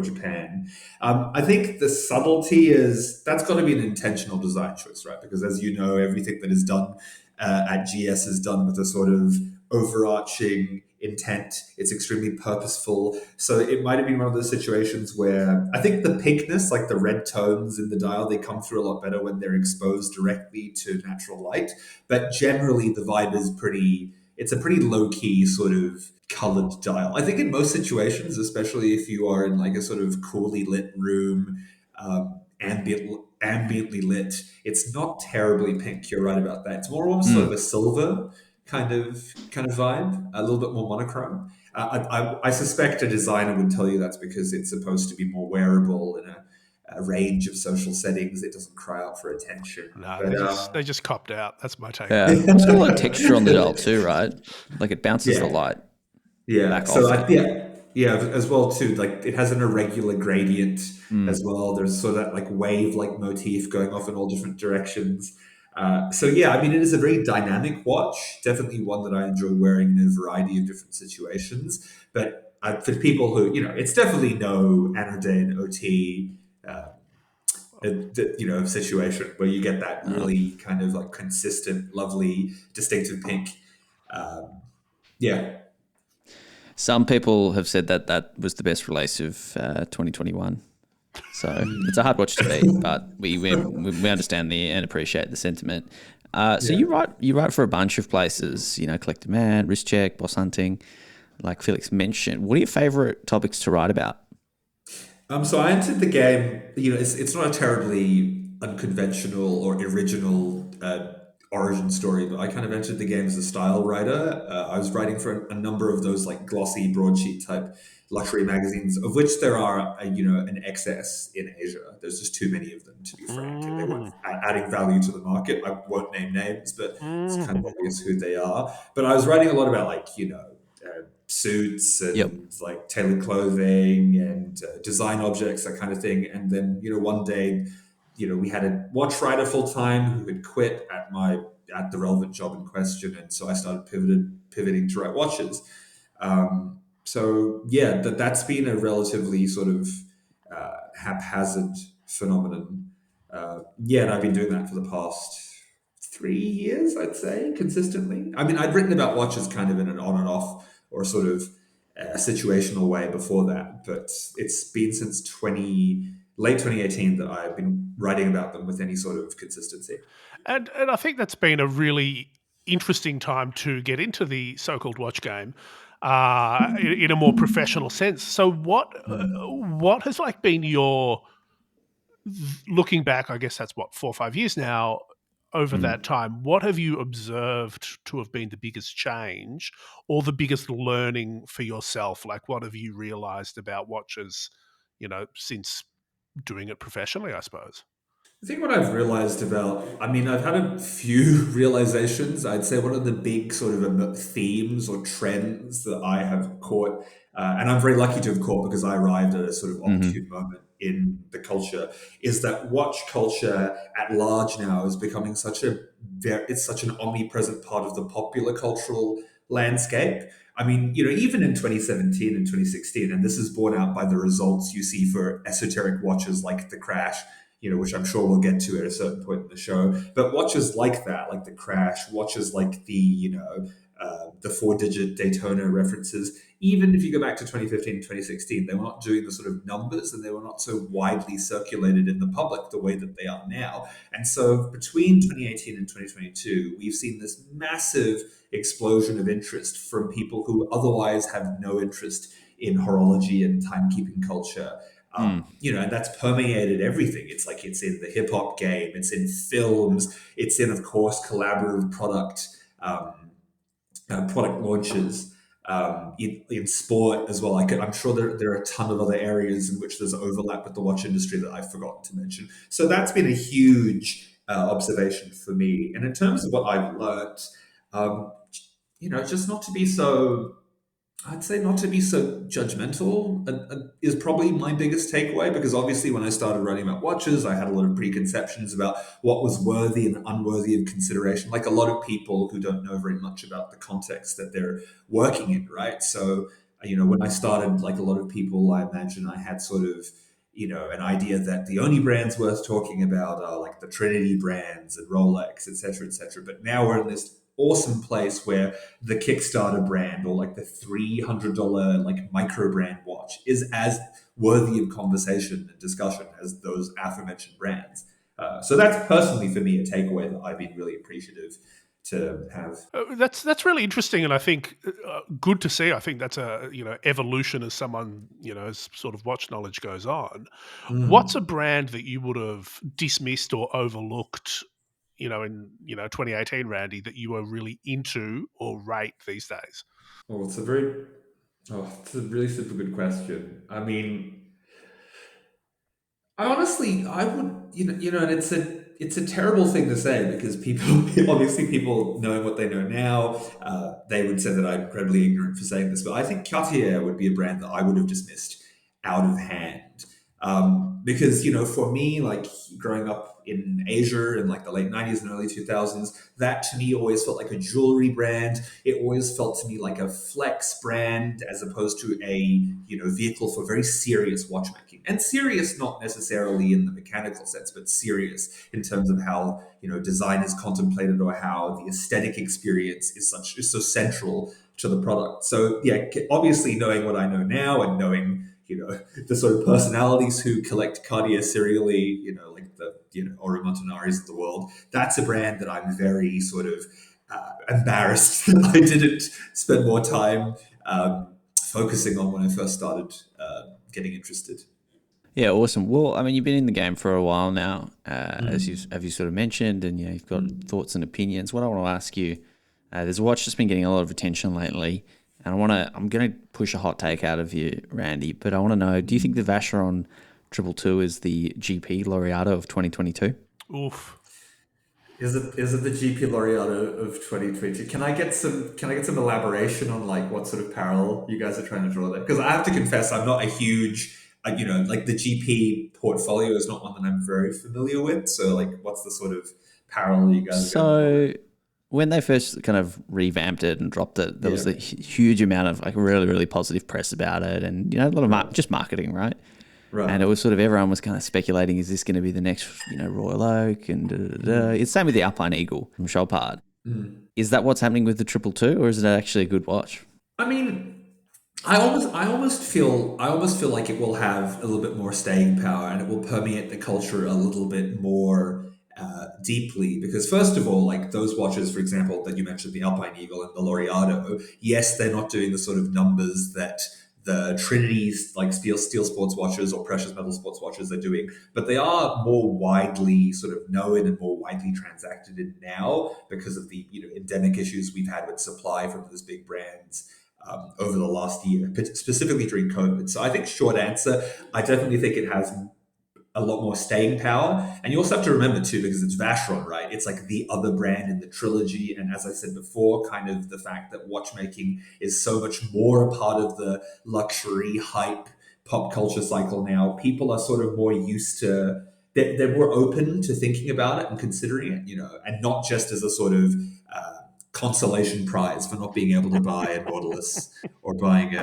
Speaker 3: Japan. I think the subtlety that's got to be an intentional design choice, right? Because as you know, everything that is done at GS is done with a sort of overarching intent. It's extremely purposeful. So it might have been one of those situations where I think the pinkness, like the red tones in the dial, they come through a lot better when they're exposed directly to natural light. But generally, the vibe is it's a pretty low key sort of colored dial. I think in most situations, especially if you are in like a sort of coolly lit room, ambiently lit, it's not terribly pink. You're right about that. It's more almost sort of a silver kind of vibe, a little bit more monochrome. I suspect a designer would tell you that's because it's supposed to be more wearable in a range of social settings. It doesn't cry out for attention.
Speaker 2: No,
Speaker 3: But,
Speaker 2: they just copped out. That's my take.
Speaker 1: Yeah, it's got a lot of texture on the dial too, right? Like it bounces the light back
Speaker 3: So
Speaker 1: off it.
Speaker 3: yeah, as well too. Like it has an irregular gradient as well. There's sort of that like wave-like motif going off in all different directions. So yeah, I mean, it is a very dynamic watch. Definitely one that I enjoy wearing in a variety of different situations. But for people who, it's definitely no Anodyne OT. Situation where you get that really kind of like consistent, lovely, distinctive pink. Yeah.
Speaker 1: Some people have said that was the best release of 2021. So it's a hard watch to beat, but we understand and appreciate the sentiment. So you write for a bunch of places, Collector Man, Wristcheck, Bosshunting, like Felix mentioned. What are your favorite topics to write about?
Speaker 3: So I entered the game. It's not a terribly unconventional or original origin story, but I kind of entered the game as a style writer. I was writing for a number of those like glossy broadsheet type luxury magazines, of which there are an excess in Asia. There's just too many of them, to be frank, and they weren't adding value to the market. I won't name names, but it's kind of obvious who they are. But I was writing a lot about suits and like tailored clothing and design objects, that kind of thing. And then, one day, we had a watch writer full time who had quit at the relevant job in question. And so I started pivoting to write watches. So yeah, that's been a relatively sort of haphazard phenomenon. And I've been doing that for the past 3 years, I'd say, consistently. I mean, I'd written about watches kind of in an on and off or sort of a situational way before that, but it's been since late 2018 that I've been writing about them with any sort of consistency.
Speaker 2: And I think that's been a really interesting time to get into the so-called watch game in a more professional sense. So what has like been your, looking back, I guess that's what, 4 or 5 years now, over that time, what have you observed to have been the biggest change or the biggest learning for yourself? Like, what have you realized about watches, since doing it professionally, I suppose?
Speaker 3: I think what I've realized I've had a few realizations. I'd say one of the big sort of themes or trends that I have caught, and I'm very lucky to have caught because I arrived at a sort of opportune moment in the culture, is that watch culture at large now is becoming it's such an omnipresent part of the popular cultural landscape. I mean, even in 2017 and 2016, and this is borne out by the results you see for esoteric watches like the Crash, which I'm sure we'll get to at a certain point in the show. But watches like that, like the Crash, watches like the 4-digit Daytona references, even if you go back to 2015 and 2016, they were not doing the sort of numbers and they were not so widely circulated in the public the way that they are now. And so between 2018 and 2022, we've seen this massive explosion of interest from people who otherwise have no interest in horology and timekeeping culture. And that's permeated everything. It's in the hip hop game, it's in films, it's in, of course, collaborative product launches, in sport as well. I'm sure there are a ton of other areas in which there's overlap with the watch industry that I've forgotten to mention. So that's been a huge observation for me. And in terms of what I've learned, just not to be so. I'd say not to be so judgmental is probably my biggest takeaway, because obviously when I started writing about watches, I had a lot of preconceptions about what was worthy and unworthy of consideration, like a lot of people who don't know very much about the context that they're working in, right? So, when I started, like a lot of people, I imagine I had sort of, an idea that the only brands worth talking about are like the Trinity brands and Rolex, et cetera, et cetera. But now we're in this awesome place where the Kickstarter brand or like the $300 like micro brand watch is as worthy of conversation and discussion as those aforementioned brands. So that's personally for me a takeaway that I've been really appreciative to have.
Speaker 2: That's really interesting, and I think good to see. I think that's a evolution as someone as sort of watch knowledge goes on. What's a brand that you would have dismissed or overlooked in 2018, Randy, that you are really into or rate these days?
Speaker 3: Oh, it's a really super good question. I mean, I would, and it's a terrible thing to say because people knowing what they know now, they would say that I'm incredibly ignorant for saying this, but I think Cartier would be a brand that I would have dismissed out of hand. Because, for me, like growing up in Asia in like the late 90s and early 2000s, that to me always felt like a jewelry brand. It always felt to me like a flex brand as opposed to a, vehicle for very serious watchmaking. And serious not necessarily in the mechanical sense, but serious in terms of how, design is contemplated or how the aesthetic experience is so central to the product. So yeah, obviously knowing what I know now and knowing the sort of personalities who collect Cartier serially, like the, Ori Montanari's of the world. That's a brand that I'm very sort of embarrassed that I didn't spend more time focusing on when I first started getting interested.
Speaker 1: Yeah, awesome. Well, I mean, you've been in the game for a while now, as you sort of mentioned, and you've got thoughts and opinions. What I want to ask you, there's a watch that's been getting a lot of attention lately. And I'm going to push a hot take out of you, Randy, but I want to know, do you think the Vacheron 222 is the GP Laureato of 2022?
Speaker 2: Oof.
Speaker 3: Is it the GP Laureato of 2022? Can I get some elaboration on like what sort of parallel you guys are trying to draw there? Because I have to confess, I'm not a huge, like the GP portfolio is not one that I'm very familiar with. So like, what's the sort of parallel you guys are going for?
Speaker 1: When they first kind of revamped it and dropped it, there was a huge amount of like really, really positive press about it, and a lot of just marketing, right?
Speaker 3: Right.
Speaker 1: And it was sort of everyone was kind of speculating, is this going to be the next, Royal Oak? And It's same with the Alpine Eagle from Chopard. Is that what's happening with the 222, or is it actually a good watch?
Speaker 3: I mean, I almost feel like it will have a little bit more staying power, and it will permeate the culture a little bit more deeply. Because first of all, like those watches, for example, that you mentioned, the Alpine Eagle and the Laureado, yes, they're not doing the sort of numbers that the Trinity's like steel sports watches or precious metal sports watches are doing, but they are more widely sort of known and more widely transacted in now because of the endemic issues we've had with supply from those big brands over the last year, specifically during COVID. So I think short answer, I definitely think it has a lot more staying power. And you also have to remember too, because it's Vacheron, right? It's like the other brand in the trilogy. And as I said before, kind of the fact that watchmaking is so much more a part of the luxury hype pop culture cycle now. People are sort of more used to, they're more open to thinking about it and considering it, and not just as a sort of consolation prize for not being able to buy a Nautilus or buying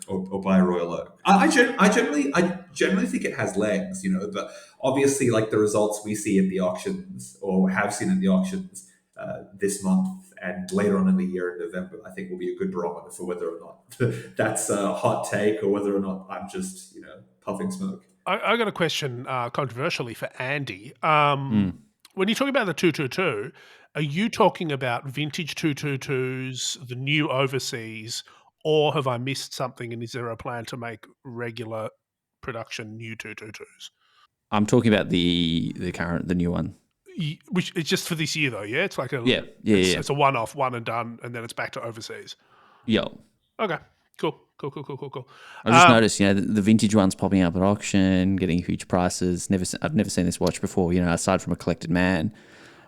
Speaker 3: or buy a Royal Oak. I generally think it has legs, but obviously, like the results we see at the auctions or have seen at the auctions this month and later on in the year in November, I think will be a good barometer for whether or not that's a hot take or whether or not I'm just puffing smoke.
Speaker 2: I got a question, controversially for Andy. When you're talking about the 222, are you talking about vintage 222s, the new overseas, or have I missed something? And is there a plan to make regular production new 222s?
Speaker 1: I'm talking about the new one.
Speaker 2: Which it's just for this year though, yeah. It's like it's a one-off, one and done, and then it's back to overseas.
Speaker 1: Yeah.
Speaker 2: Okay. Cool.
Speaker 1: I just noticed, the vintage ones popping up at auction, getting huge prices. I've never seen this watch before, aside from a collected man.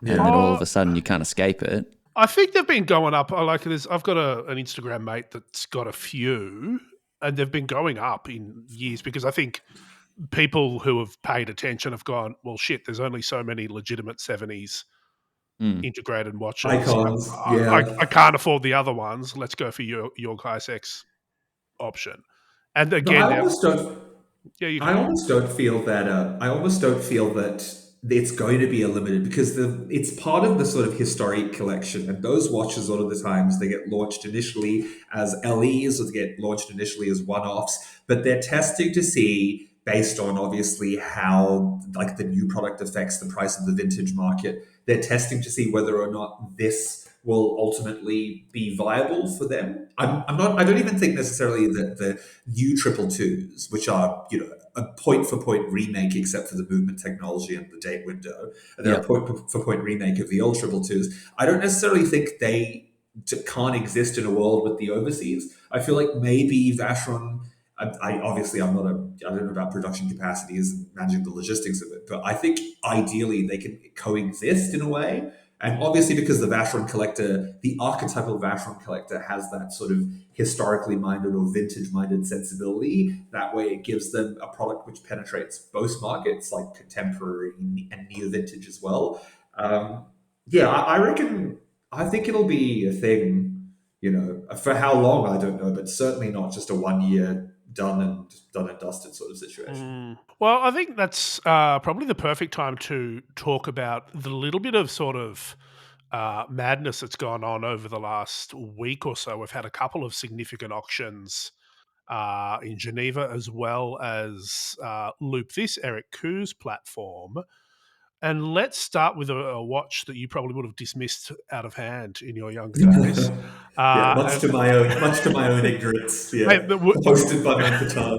Speaker 1: Yeah. And then all of a sudden you can't escape it.
Speaker 2: I think they've been going up. I've got an Instagram mate that's got a few, and they've been going up in years because I think people who have paid attention have gone, well, shit, there's only so many legitimate 70s integrated watches.
Speaker 3: Icons,
Speaker 2: I can't afford the other ones. Let's go for your Kaisex option. And again,
Speaker 3: I almost don't feel that it's going to be a limited, because it's part of the sort of historic collection, and those watches a lot of the times they get launched initially as LEs or they get launched initially as one-offs, but they're testing to see, based on obviously how like the new product affects the price of the vintage market, they're testing to see whether or not this will ultimately be viable for them. I don't even think necessarily that the new 222s, which are, a point-for-point remake except for the movement technology and the date window, and they're a point-for-point remake of the old 222s, I don't necessarily think they can't exist in a world with the overseas. I feel like maybe Vacheron, I don't know about production capacities and managing the logistics of it, but I think ideally they can coexist in a way. And obviously, because the Vacheron collector, the archetypal Vacheron collector, has that sort of historically minded or vintage minded sensibility, that way it gives them a product which penetrates both markets, like contemporary and neo vintage as well. I think it'll be a thing, for how long, I don't know, but certainly not just a 1 year done and dusted sort of situation.
Speaker 2: Well, I think that's probably the perfect time to talk about the little bit of sort of madness that's gone on over the last week or so. We've had a couple of significant auctions in Geneva, as well as Loop This, Eric Koo's platform. And let's start with a watch that you probably would have dismissed out of hand in your younger days.
Speaker 3: Much to my own ignorance. Yeah, hosted by Mankatar.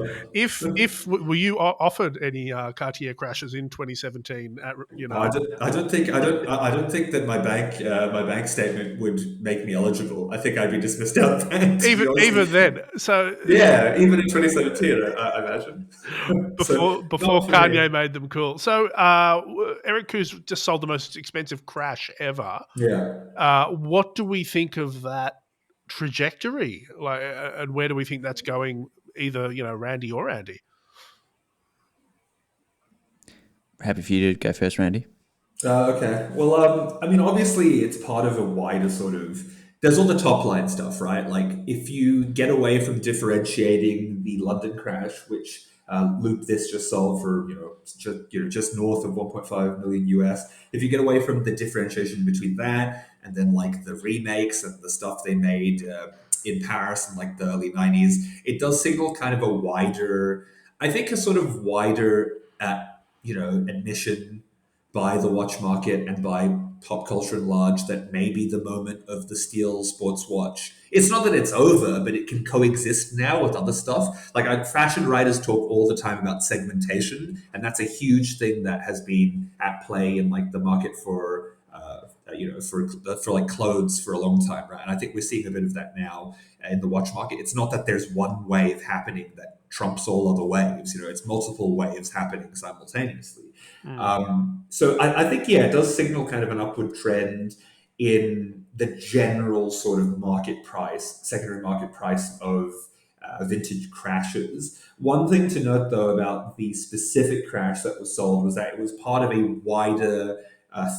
Speaker 2: Were you offered any Cartier crashes in 2017?
Speaker 3: I don't think that my bank statement would make me eligible. I think I'd be dismissed out of bank.
Speaker 2: Even then, so
Speaker 3: even in 2017, I imagine.
Speaker 2: before Kanye made them cool. So Eric Koo's just sold the most expensive crash ever.
Speaker 3: Yeah.
Speaker 2: What do we think of that trajectory? And where do we think that's going? Either Randy or Andy.
Speaker 1: Happy for you to go first, Randy.
Speaker 3: Okay. Well, obviously it's part of a wider sort of. There's all the top line stuff, right? Like if you get away from differentiating the London crash, which Loop this just sold for just north of 1.5 million US. If you get away from the differentiation between that and then like the remakes and the stuff they made in Paris in like the early 90s, it does signal kind of a wider, I think a sort of wider admission by the watch market and by pop culture at large that maybe the moment of the steel sports watch. It's not that it's over, but it can coexist now with other stuff. Like fashion writers talk all the time about segmentation, and that's a huge thing that has been at play in like the market for for like clothes for a long time, right? And I think we're seeing a bit of that now in the watch market. It's not that there's one wave happening that trumps all other waves. It's multiple waves happening simultaneously. So I think, yeah, it does signal kind of an upward trend in the general sort of market price, secondary market price of vintage crashes. One thing to note, though, about the specific crash that was sold was that it was part of a wider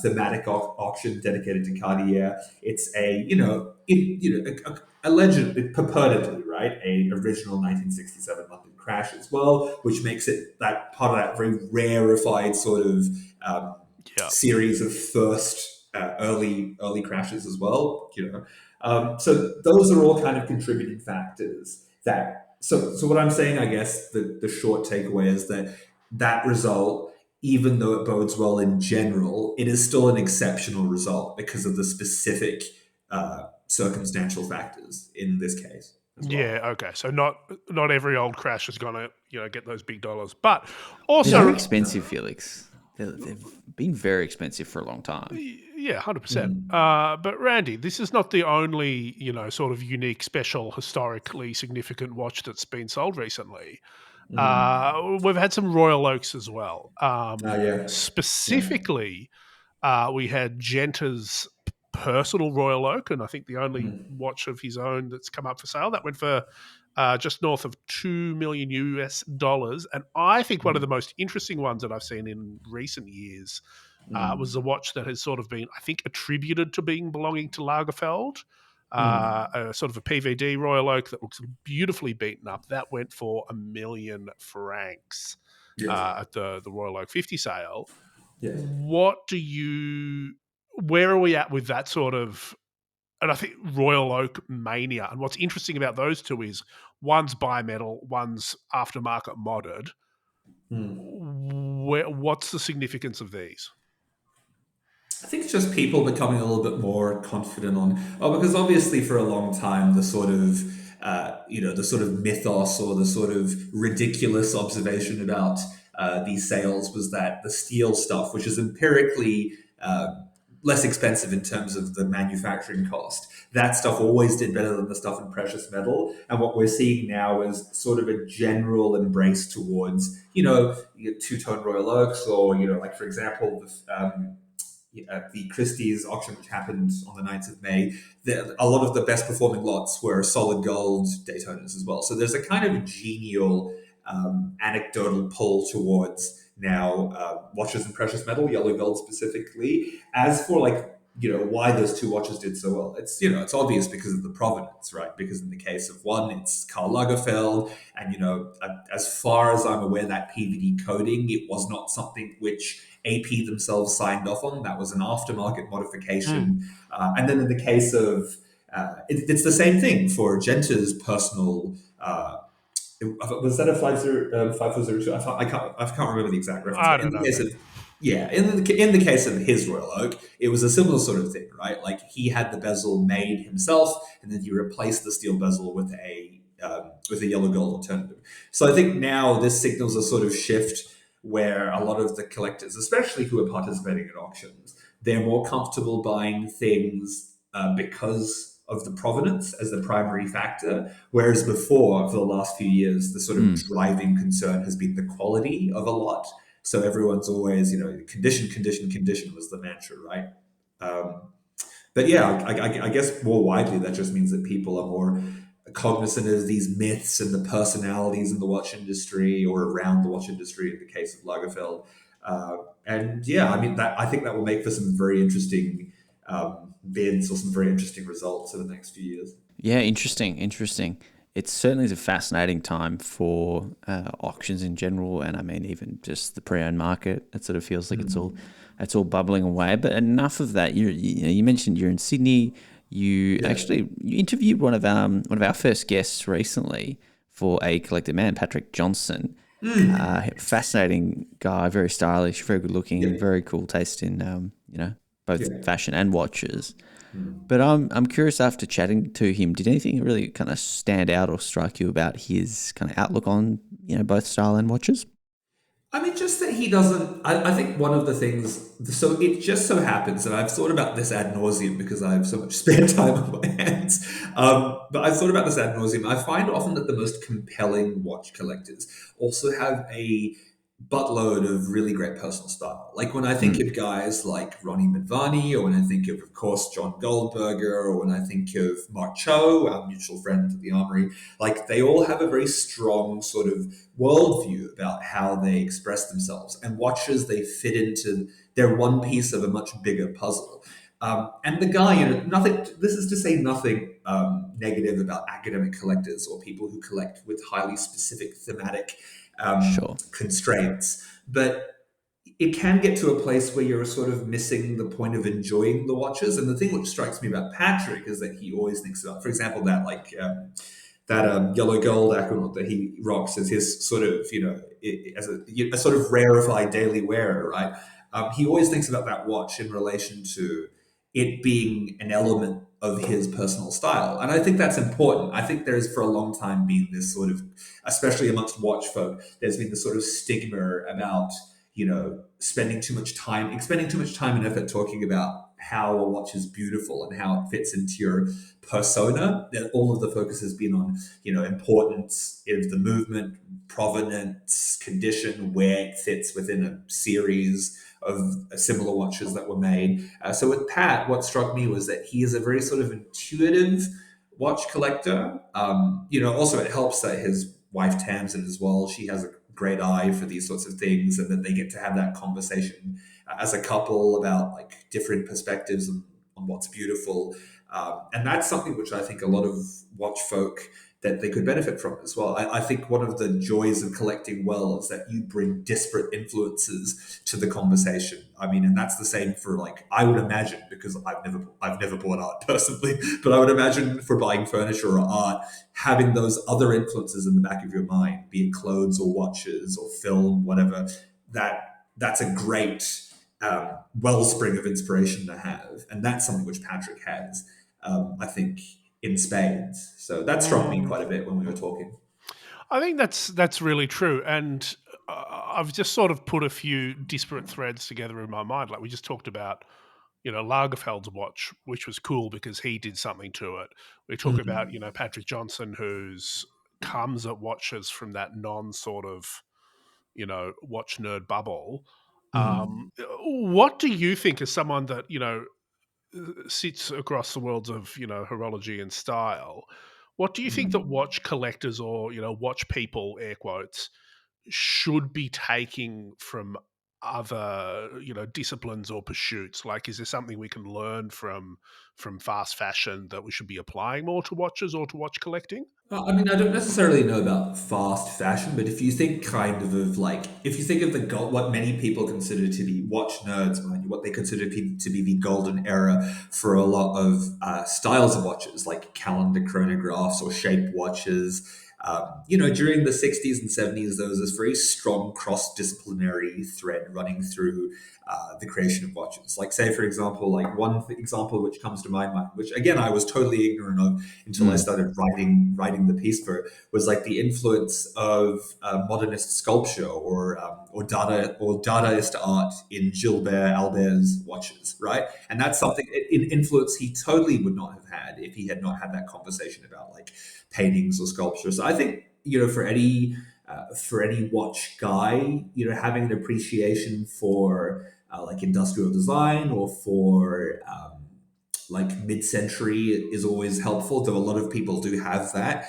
Speaker 3: thematic auction dedicated to Cartier. It's allegedly, purportedly, right, a original 1967 London crash as well, which makes it that part of that very rarefied sort of series of first early crashes as well. So those are all kind of contributing factors. So what I'm saying, I guess, the short takeaway is that result, even though it bodes well in general, it is still an exceptional result because of the specific circumstantial factors in this case. Well.
Speaker 2: Yeah, okay. So not every old crash is going to get those big dollars, but also
Speaker 1: they're expensive, Felix. They've been very expensive for a long time.
Speaker 2: Yeah, 100%. But Randy, this is not the only sort of unique, special, historically significant watch that's been sold recently. We've had some Royal Oaks as well. Specifically, we had Genta's personal Royal Oak, and I think the only watch of his own that's come up for sale. That went for just north of $2 million US. And I think one of the most interesting ones that I've seen in recent years was a watch that has sort of been, I think, attributed to belonging to Lagerfeld. A sort of a PVD Royal Oak that looks beautifully beaten up. That went for £1 million at the Royal Oak 50 sale.
Speaker 3: Yes.
Speaker 2: Where are we at with that sort of, and I think Royal Oak mania? And what's interesting about those two is one's bimetal, one's aftermarket modded. What's the significance of these?
Speaker 3: I think it's just people becoming a little bit more confident because obviously for a long time the sort of the sort of mythos or the sort of ridiculous observation about these sales was that the steel stuff, which is empirically less expensive in terms of the manufacturing cost, that stuff always did better than the stuff in precious metal. And what we're seeing now is sort of a general embrace towards two-tone Royal Oaks, or like for example the Christie's auction, which happened on the 9th of May, a lot of the best performing lots were solid gold Daytonas as well. So there's a kind of genial anecdotal pull towards now watches in precious metal, yellow gold specifically. As for why those two watches did so well, it's obvious because of the provenance, right? Because in the case of one, it's Karl Lagerfeld, and as far as I'm aware, that PVD coating, it was not something which AP themselves signed off on. That was an aftermarket modification. And then in the case of, it's the same thing for Genta's personal. Was that a 5002? I can't remember the exact reference.
Speaker 2: I don't know.
Speaker 3: In the case of his Royal Oak, it was a similar sort of thing, right? Like he had the bezel made himself, and then he replaced the steel bezel with a yellow gold alternative. So I think now this signals a sort of shift where a lot of the collectors, especially who are participating in auctions, they're more comfortable buying things because of the provenance as the primary factor, whereas before, for the last few years, the sort of driving concern has been the quality of a lot. So everyone's always, condition was the mantra, right? But yeah, I guess more widely, that just means that people are more cognizant of these myths and the personalities in the watch industry or around the watch industry in the case of Lagerfeld. And yeah, I mean, I think that will make for some very interesting bids or some very interesting results in the next few years.
Speaker 1: Yeah, interesting. it certainly is a fascinating time for auctions in general, and I mean even just the pre-owned market. It sort of feels like it's all bubbling away. But enough of that. You mentioned you're in Sydney. You interviewed one of our first guests recently for A Collected Man, Patrick Johnson. Fascinating guy, very stylish, very good looking, very cool taste in both fashion and watches. But I'm curious, after chatting to him, did anything really kind of stand out or strike you about his kind of outlook on both style and watches?
Speaker 3: I mean, just that he doesn't. I think one of the things. So it just so happens, and I've thought about this ad nauseum because I have so much spare time on my hands. But I've thought about this ad nauseum. I find often that the most compelling watch collectors also have a buttload of really great personal style. Like when I think of guys like Ronnie Madvani, or when I think of course, John Goldberger, or when I think of Mark Cho, our mutual friend at the Armory, like they all have a very strong sort of worldview about how they express themselves, and watches they fit into. They're one piece of a much bigger puzzle. And the guy, nothing. This is to say nothing negative about academic collectors or people who collect with highly specific thematic constraints, but it can get to a place where you're sort of missing the point of enjoying the watches. And the thing which strikes me about Patrick is that he always thinks about, for example, that yellow gold Aquanaut that he rocks as his sort of, as a sort of rarefied daily wearer, right? He always thinks about that watch in relation to it being an element of his personal style. And I think that's important. I think there's for a long time been this sort of, especially amongst watch folk, there's been this sort of stigma about, spending too much time and effort talking about how a watch is beautiful and how it fits into your persona. That all of the focus has been on, importance of the movement, provenance, condition, where it fits within a series of similar watches that were made. So with Pat, what struck me was that he is a very sort of intuitive watch collector. Also it helps that his wife Tamsin as well. She has a great eye for these sorts of things, and that they get to have that conversation as a couple about like different perspectives on what's beautiful. And that's something which I think a lot of watch folk that they could benefit from as well. I think one of the joys of collecting well is that you bring disparate influences to the conversation. I mean, and that's the same for I would imagine, because I've never bought art personally, but I would imagine for buying furniture or art, having those other influences in the back of your mind, be it clothes or watches or film, whatever, that's a great wellspring of inspiration to have. And that's something which Patrick has, I think, in spades. So that struck me quite a bit when we were talking.
Speaker 2: I think that's really true. And I've just sort of put a few disparate threads together in my mind. Like we just talked about, Lagerfeld's watch, which was cool because he did something to it. We talk about, Patrick Johnson, who's comes at watches from that non-sort of, watch nerd bubble. What do you think, as someone that, sits across the worlds of, horology and style, what do you think that watch collectors or, watch people, air quotes, should be taking from other, disciplines or pursuits? Like, is there something we can learn from fast fashion that we should be applying more to watches or to watch collecting?
Speaker 3: I mean, I don't necessarily know about fast fashion, but if you think if you think of what many people consider to be watch nerds, mind you, what they consider to be the golden era for a lot of styles of watches, like calendar chronographs or shape watches. During the 60s and 70s, there was this very strong cross-disciplinary thread running through the creation of watches. Like, say, for example, one example which comes to my mind, which again I was totally ignorant of until I started writing the piece for it, was like the influence of modernist sculpture or Dadaist art in Gilbert Albert's watches, right? And that's something in influence he totally would not have had if he had not had that conversation about paintings or sculpture. So I think for any watch guy, having an appreciation for industrial design or for mid-century is always helpful. Though a lot of people do have that.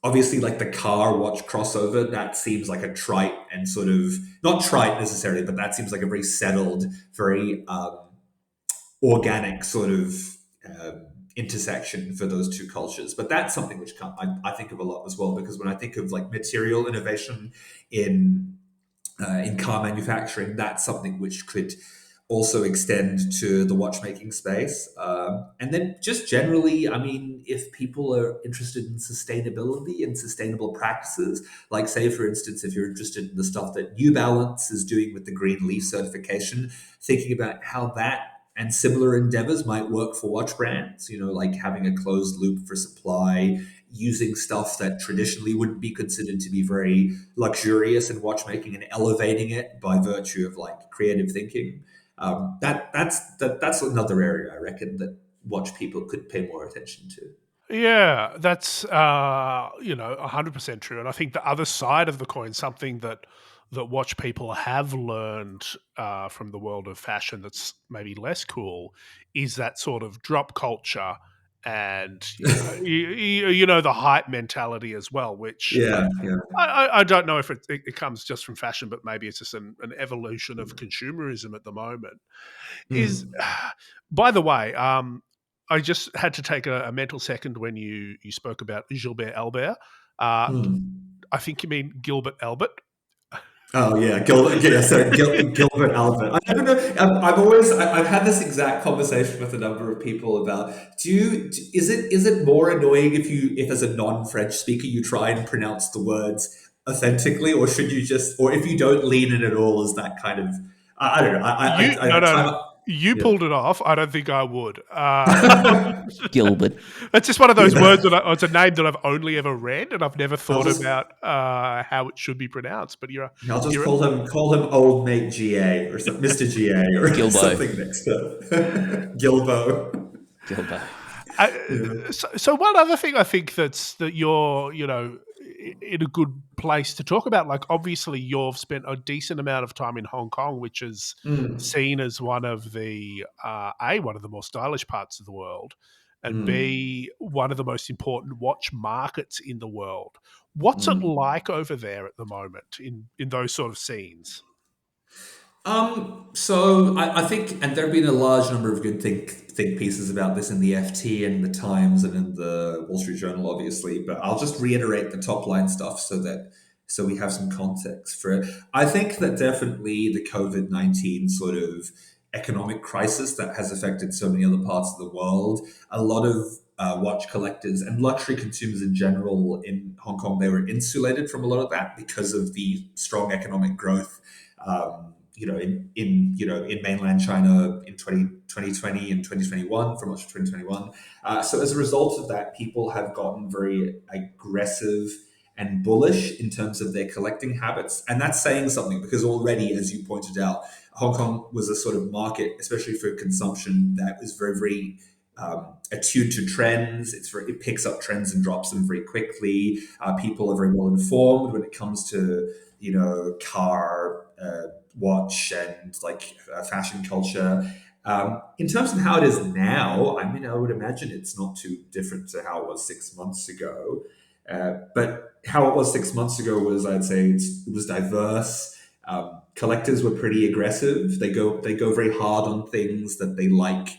Speaker 3: Obviously, the car watch crossover, that seems like a trite and sort of not trite necessarily, but that seems like a very settled, very organic sort of intersection for those two cultures. But that's something which I think of a lot as well, because when I think of like material innovation in car manufacturing, that's something which could also extend to the watchmaking space. And then just generally, I mean, if people are interested in sustainability and sustainable practices, like say, for instance, if you're interested in the stuff that New Balance is doing with the Green Leaf certification, thinking about how that and similar endeavors might work for watch brands, like having a closed loop for supply, using stuff that traditionally wouldn't be considered to be very luxurious in watchmaking and elevating it by virtue of like creative thinking. That's another area I reckon that watch people could pay more attention to.
Speaker 2: Yeah, that's 100% true. And I think the other side of the coin, something that watch people have learned from the world of fashion that's maybe less cool, is that sort of drop culture and the hype mentality as well, which
Speaker 3: Yeah.
Speaker 2: I don't know if it comes just from fashion, but maybe it's just an evolution of consumerism at the moment. Is By the way, I just had to take a mental second when you spoke about Gilbert Albert. I think you mean Gilbert Albert.
Speaker 3: Oh yeah, Gilbert Albert. I don't know. I've had this exact conversation with a number of people about is it more annoying if as a non-French speaker you try and pronounce the words authentically, or should you or if you don't lean in at all, is that kind of I don't know.
Speaker 2: No. You pulled it off. I don't think I would.
Speaker 1: Gilbert.
Speaker 2: That's just one of those words it's a name that I've only ever read, and I've never thought about how it should be pronounced. But
Speaker 3: I'll just call him Old Mate GA or something, Mr. GA or
Speaker 1: Gilbo.
Speaker 3: Something next to Gilbo.
Speaker 2: So one other thing I think that you're in a good place to talk about, like obviously you've spent a decent amount of time in Hong Kong, which is seen as one of the one of the more stylish parts of the world, and B, one of the most important watch markets in the world. What's it like over there at the moment in those sort of scenes?
Speaker 3: So I think, and there have been a large number of good think pieces about this in the FT and the Times and in the Wall Street Journal, obviously. But I'll just reiterate the top line stuff so we have some context for it. I think that definitely the COVID-19 sort of economic crisis that has affected so many other parts of the world, a lot of watch collectors and luxury consumers in general in Hong Kong, they were insulated from a lot of that because of the strong economic growth. In mainland China in 2020 and 2021, for much of 2021. So as a result of that, people have gotten very aggressive and bullish in terms of their collecting habits. And that's saying something because already, as you pointed out, Hong Kong was a sort of market, especially for consumption, that was very, very attuned to trends. It picks up trends and drops them very quickly. People are very well informed when it comes to, car, watch and fashion culture. In terms of how it is now, I mean, I would imagine it's not too different to how it was 6 months ago. But how it was 6 months ago was, I'd say, it was diverse. Collectors were pretty aggressive. They go very hard on things that they like,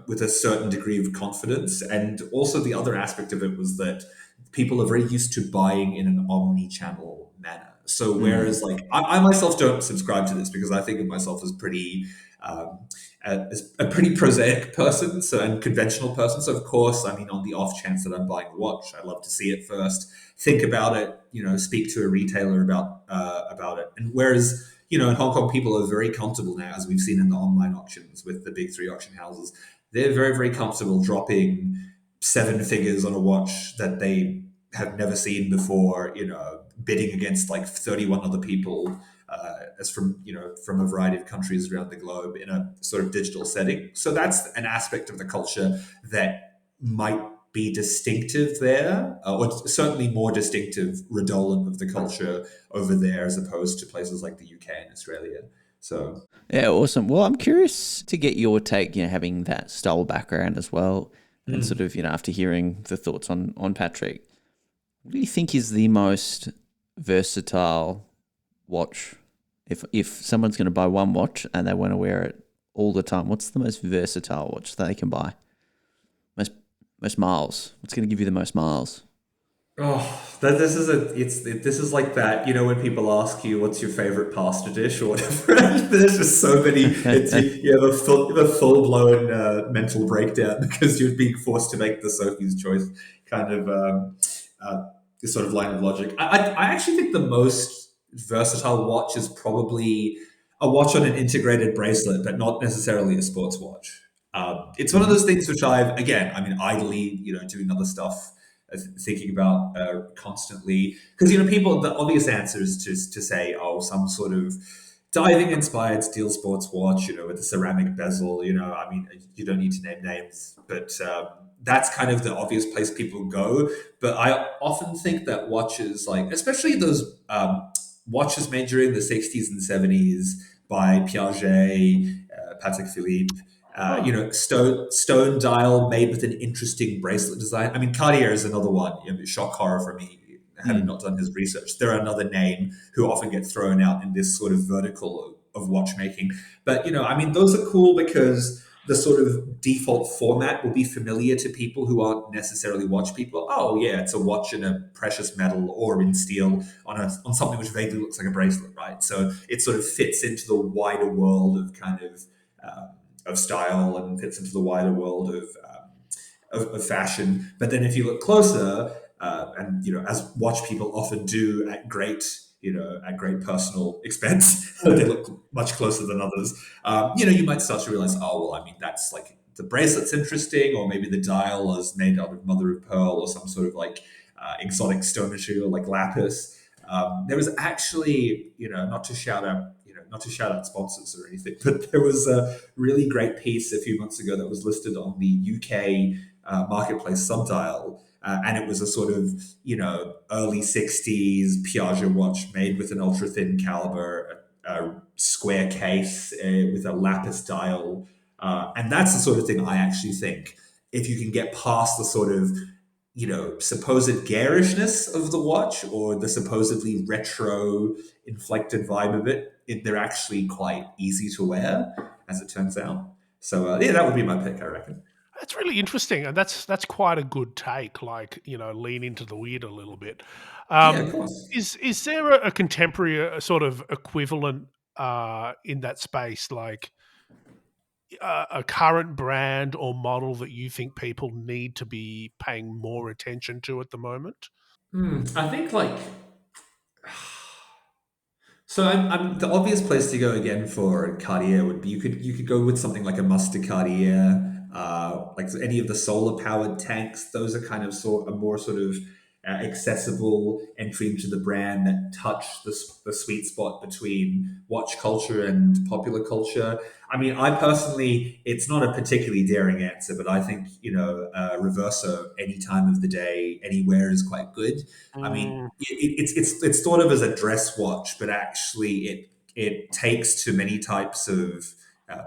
Speaker 3: with a certain degree of confidence. And also the other aspect of it was that people are very used to buying in an omni-channel manner. So whereas I myself don't subscribe to this because I think of myself as pretty as a pretty prosaic person, and conventional person. So of course, I mean, on the off chance that I'm buying a watch, I love to see it first, think about it, speak to a retailer about it. And whereas, in Hong Kong, people are very comfortable now, as we've seen in the online auctions with the big three auction houses. They're very, very comfortable dropping 7 figures on a watch that they have never seen before, bidding against 31 other people, as from a variety of countries around the globe in a sort of digital setting. So that's an aspect of the culture that might be distinctive there, or certainly more distinctive, redolent of the culture over there as opposed to places like the UK and Australia. So
Speaker 1: yeah, awesome. Well, I'm curious to get your take, having that style background as well, and sort of, after hearing the thoughts on Patrick, what do you think is the most versatile watch? If someone's going to buy one watch and they want to wear it all the time, what's the most versatile watch that they can buy? Most miles. What's going to give you the most miles?
Speaker 3: Oh, this is like that. You know, when people ask you what's your favorite pasta dish or whatever, there's just so many. You have a full blown mental breakdown because you're being forced to make the Sophie's choice kind of uh, this sort of line of logic. I actually think the most versatile watch is probably a watch on an integrated bracelet, but not necessarily a sports watch. It's one of those things which I mean, idly, doing other stuff, thinking about constantly. Because, people, the obvious answer is to say, oh, some sort of diving inspired steel sports watch, with a ceramic bezel. I mean, you don't need to name names, but that's kind of the obvious place people go. But I often think that watches, like, especially those watches made during the 60s and 70s by Piaget, Patek Philippe, stone dial made with an interesting bracelet design. I mean, Cartier is another one. Shock horror for me, having not done his research. They're another name who often get thrown out in this sort of vertical of watchmaking. But I mean, those are cool because the sort of default format will be familiar to people who aren't necessarily watch people. Oh yeah, it's a watch in a precious metal or in steel on something which vaguely looks like a bracelet, right? So it sort of fits into the wider world of kind of style and fits into the wider world of fashion. But then if you look closer, and as watch people often do at great personal expense, they look much closer than others. You might start to realize, oh well, I mean that's like the bracelet's interesting, or maybe the dial is made out of mother of pearl or some sort of like exotic stone material like lapis. There was actually, not to shout out sponsors or anything, but there was a really great piece a few months ago that was listed on the UK marketplace Subdial. And it was a sort of, early 60s Piaget watch made with an ultra thin caliber, a square case with a lapis dial. And that's the sort of thing I actually think, if you can get past the sort of supposed garishness of the watch or the supposedly retro inflected vibe of it, they're actually quite easy to wear, as it turns out. So yeah, that would be my pick, I reckon.
Speaker 2: That's really interesting, and that's quite a good take. Like, lean into the weird a little bit.
Speaker 3: Yeah, of course.
Speaker 2: Is there a contemporary sort of equivalent in that space, like a current brand or model that you think people need to be paying more attention to at the moment?
Speaker 3: I think like so. I'm the obvious place to go again for Cartier would be you could go with something like a Muster Cartier, like any of the solar powered tanks. Those are kind of a more sort of accessible entry into the brand that touch the sweet spot between watch culture and popular culture. I mean, I personally, it's not a particularly daring answer, but I think Reverso any time of the day, anywhere is quite good. I mean,
Speaker 2: Mm,
Speaker 3: it's thought of as a dress watch, but actually it takes to many types of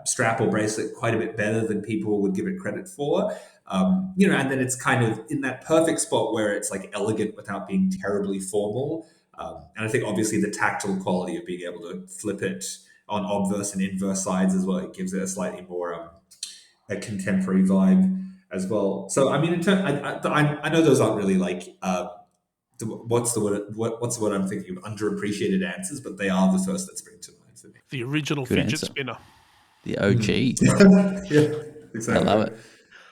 Speaker 3: strap or bracelet quite a bit better than people would give it credit for. And then it's kind of in that perfect spot where it's like elegant without being terribly formal. And I think obviously the tactile quality of being able to flip it on obverse and inverse sides as well, it gives it a slightly more a contemporary vibe as well. So I mean, I know those aren't really like what's the word I'm thinking of, underappreciated answers, but they are the first that spring to mind for me.
Speaker 2: the original
Speaker 1: Good
Speaker 2: fidget
Speaker 1: answer.
Speaker 2: spinner.
Speaker 1: The OG.
Speaker 3: Yeah,
Speaker 1: I
Speaker 3: exactly.
Speaker 1: love it.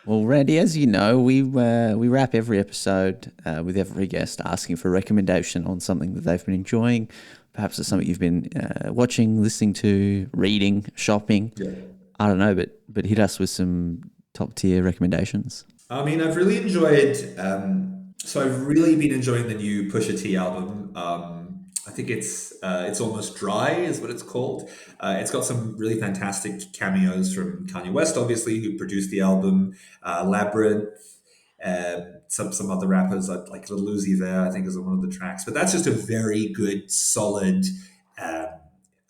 Speaker 1: Well, Randy, as you know, we wrap every episode with every guest asking for a recommendation on something that they've been enjoying. Perhaps it's something you've been watching, listening to, reading, shopping.
Speaker 3: Yeah.
Speaker 1: I don't know, but hit us with some top tier recommendations.
Speaker 3: I mean, I've really enjoyed. So I've really been enjoying the new Pusha T album. I think it's almost dry, is what it's called. It's got some really fantastic cameos from Kanye West, obviously, who produced the album. Labyrinth, some other rappers like Lil Uzi Vert, I think, is on one of the tracks. But that's just a very good, solid, um,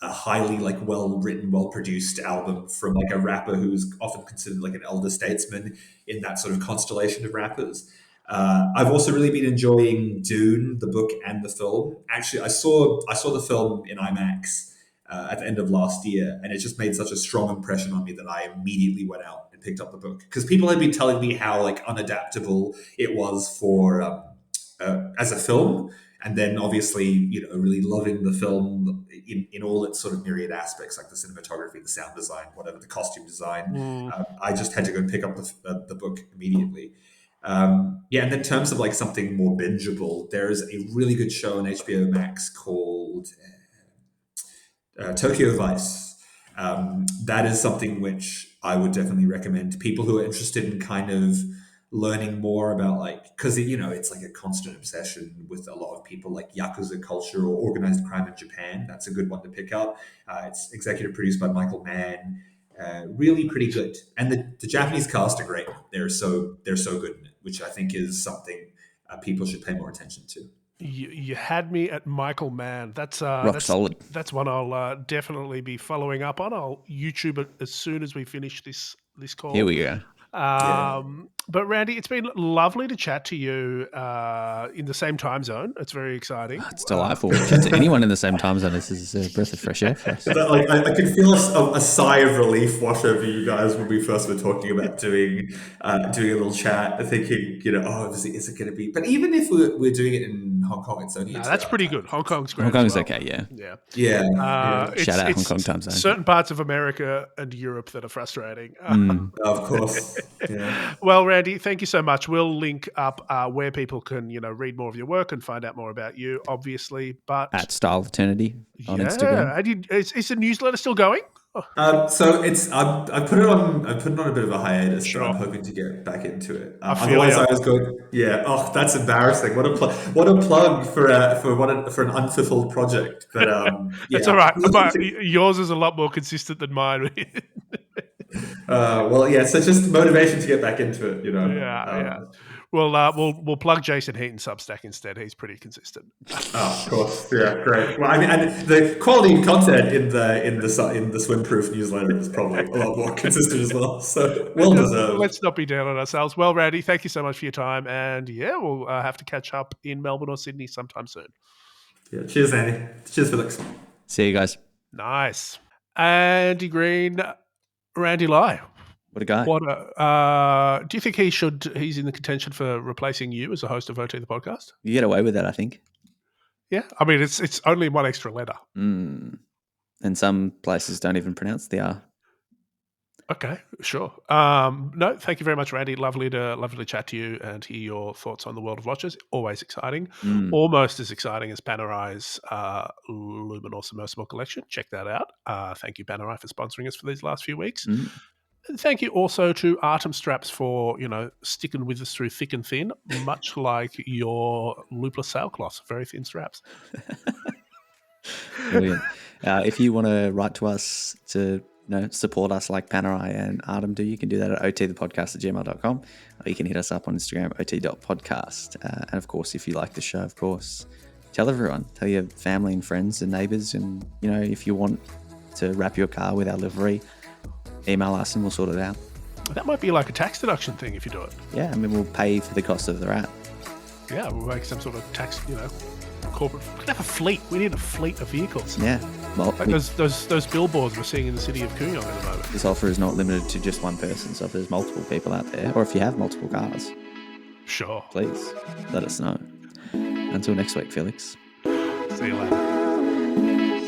Speaker 3: a highly like well written, well produced album from like a rapper who's often considered like an elder statesman in that sort of constellation of rappers. I've also really been enjoying Dune, the book and the film. Actually, I saw the film in IMAX at the end of last year, and it just made such a strong impression on me that I immediately went out and picked up the book, because people had been telling me how like unadaptable it was for as a film, and then obviously really loving the film in all its sort of myriad aspects, like the cinematography, the sound design, whatever, the costume design. I just had to go and pick up the book immediately. And in terms of like something more bingeable, there's a really good show on HBO Max called Tokyo Vice. That is something which I would definitely recommend people who are interested in kind of learning more about, like, because it's like a constant obsession with a lot of people, like Yakuza culture or organized crime in Japan. That's a good one to pick up. It's executive produced by Michael Mann. Really pretty good, and the Japanese cast are great. They're so good in it, which I think is something people should pay more attention to.
Speaker 2: You had me at Michael Mann. That's
Speaker 1: solid.
Speaker 2: That's one I'll definitely be following up on. I'll YouTube it as soon as we finish this call.
Speaker 1: Here we go.
Speaker 2: But Randy, it's been lovely to chat to you in the same time zone. It's very exciting.
Speaker 1: It's delightful. To anyone in the same time zone, this is a breath of fresh air for us.
Speaker 3: I could feel a sigh of relief wash over you guys when we first were talking about doing a little chat, thinking, is it going to be? But even if we're doing it in Hong Kong, it's only
Speaker 2: that's pretty good. Hong Kong's great.
Speaker 1: Hong Kong's
Speaker 2: well.
Speaker 1: okay,
Speaker 3: yeah.
Speaker 1: Shout out Hong Kong time zone.
Speaker 2: Certain parts of America and Europe that are frustrating.
Speaker 3: Of course. Yeah.
Speaker 2: Well, Randy, thank you so much. We'll link up where people can, read more of your work and find out more about you, obviously. But
Speaker 1: at Style Eternity on Instagram.
Speaker 2: Is the newsletter still going?
Speaker 3: So it's I put it on a bit of a hiatus. Sure. But I'm hoping to get back into it. Otherwise, I was going. Yeah. Oh, that's embarrassing. What a plug for an unfulfilled project. But
Speaker 2: it's all right. But yours is a lot more consistent than mine.
Speaker 3: So just motivation to get back into it,
Speaker 2: Yeah. We'll plug Jason Heaton's Substack instead. He's pretty consistent.
Speaker 3: Oh, of course, yeah, great. Well, I mean, and the quality of content in the Swimproof newsletter is probably a lot more consistent as well. So well deserved.
Speaker 2: Let's not be down on ourselves. Well, Randy, thank you so much for your time, and we'll have to catch up in Melbourne or Sydney sometime soon.
Speaker 3: Yeah, cheers, Andy. Cheers, Felix.
Speaker 1: See you guys.
Speaker 2: Nice. Andy Green. Randy Lai.
Speaker 1: What a guy.
Speaker 2: Do you think he's in the contention for replacing you as the host of OT the podcast?
Speaker 1: You get away with that, I think.
Speaker 2: Yeah. I mean, it's only one extra letter.
Speaker 1: And some places don't even pronounce the R.
Speaker 2: Okay, sure. No, thank you very much, Randy. Lovely to chat to you and hear your thoughts on the world of watches. Always exciting. Almost as exciting as Panerai's Luminor Submersible collection. Check that out. Thank you, Panerai, for sponsoring us for these last few weeks. And thank you also to Artem Straps for, sticking with us through thick and thin, much like your loopless sailcloth, very thin straps.
Speaker 1: Brilliant. If you want to write to us to support us like Panerai and Artem do, you can do that at otthepodcast@gmail.com, or you can hit us up on Instagram, ot.podcast. And of course, if you like the show, of course, tell everyone, tell your family and friends and neighbors. And, if you want to wrap your car with our livery, email us and we'll sort it out.
Speaker 2: That might be like a tax deduction thing if you do it.
Speaker 1: Yeah, I mean, we'll pay for the cost of the wrap.
Speaker 2: Yeah, we'll make some sort of tax, corporate. We could have a fleet. We need a fleet of vehicles.
Speaker 1: Yeah. Well,
Speaker 2: like those billboards we're seeing in the city of Kooyong at the moment.
Speaker 1: This offer is not limited to just one person. So if there's multiple people out there, or if you have multiple cars,
Speaker 2: sure,
Speaker 1: please let us know. Until next week, Felix.
Speaker 2: See you later.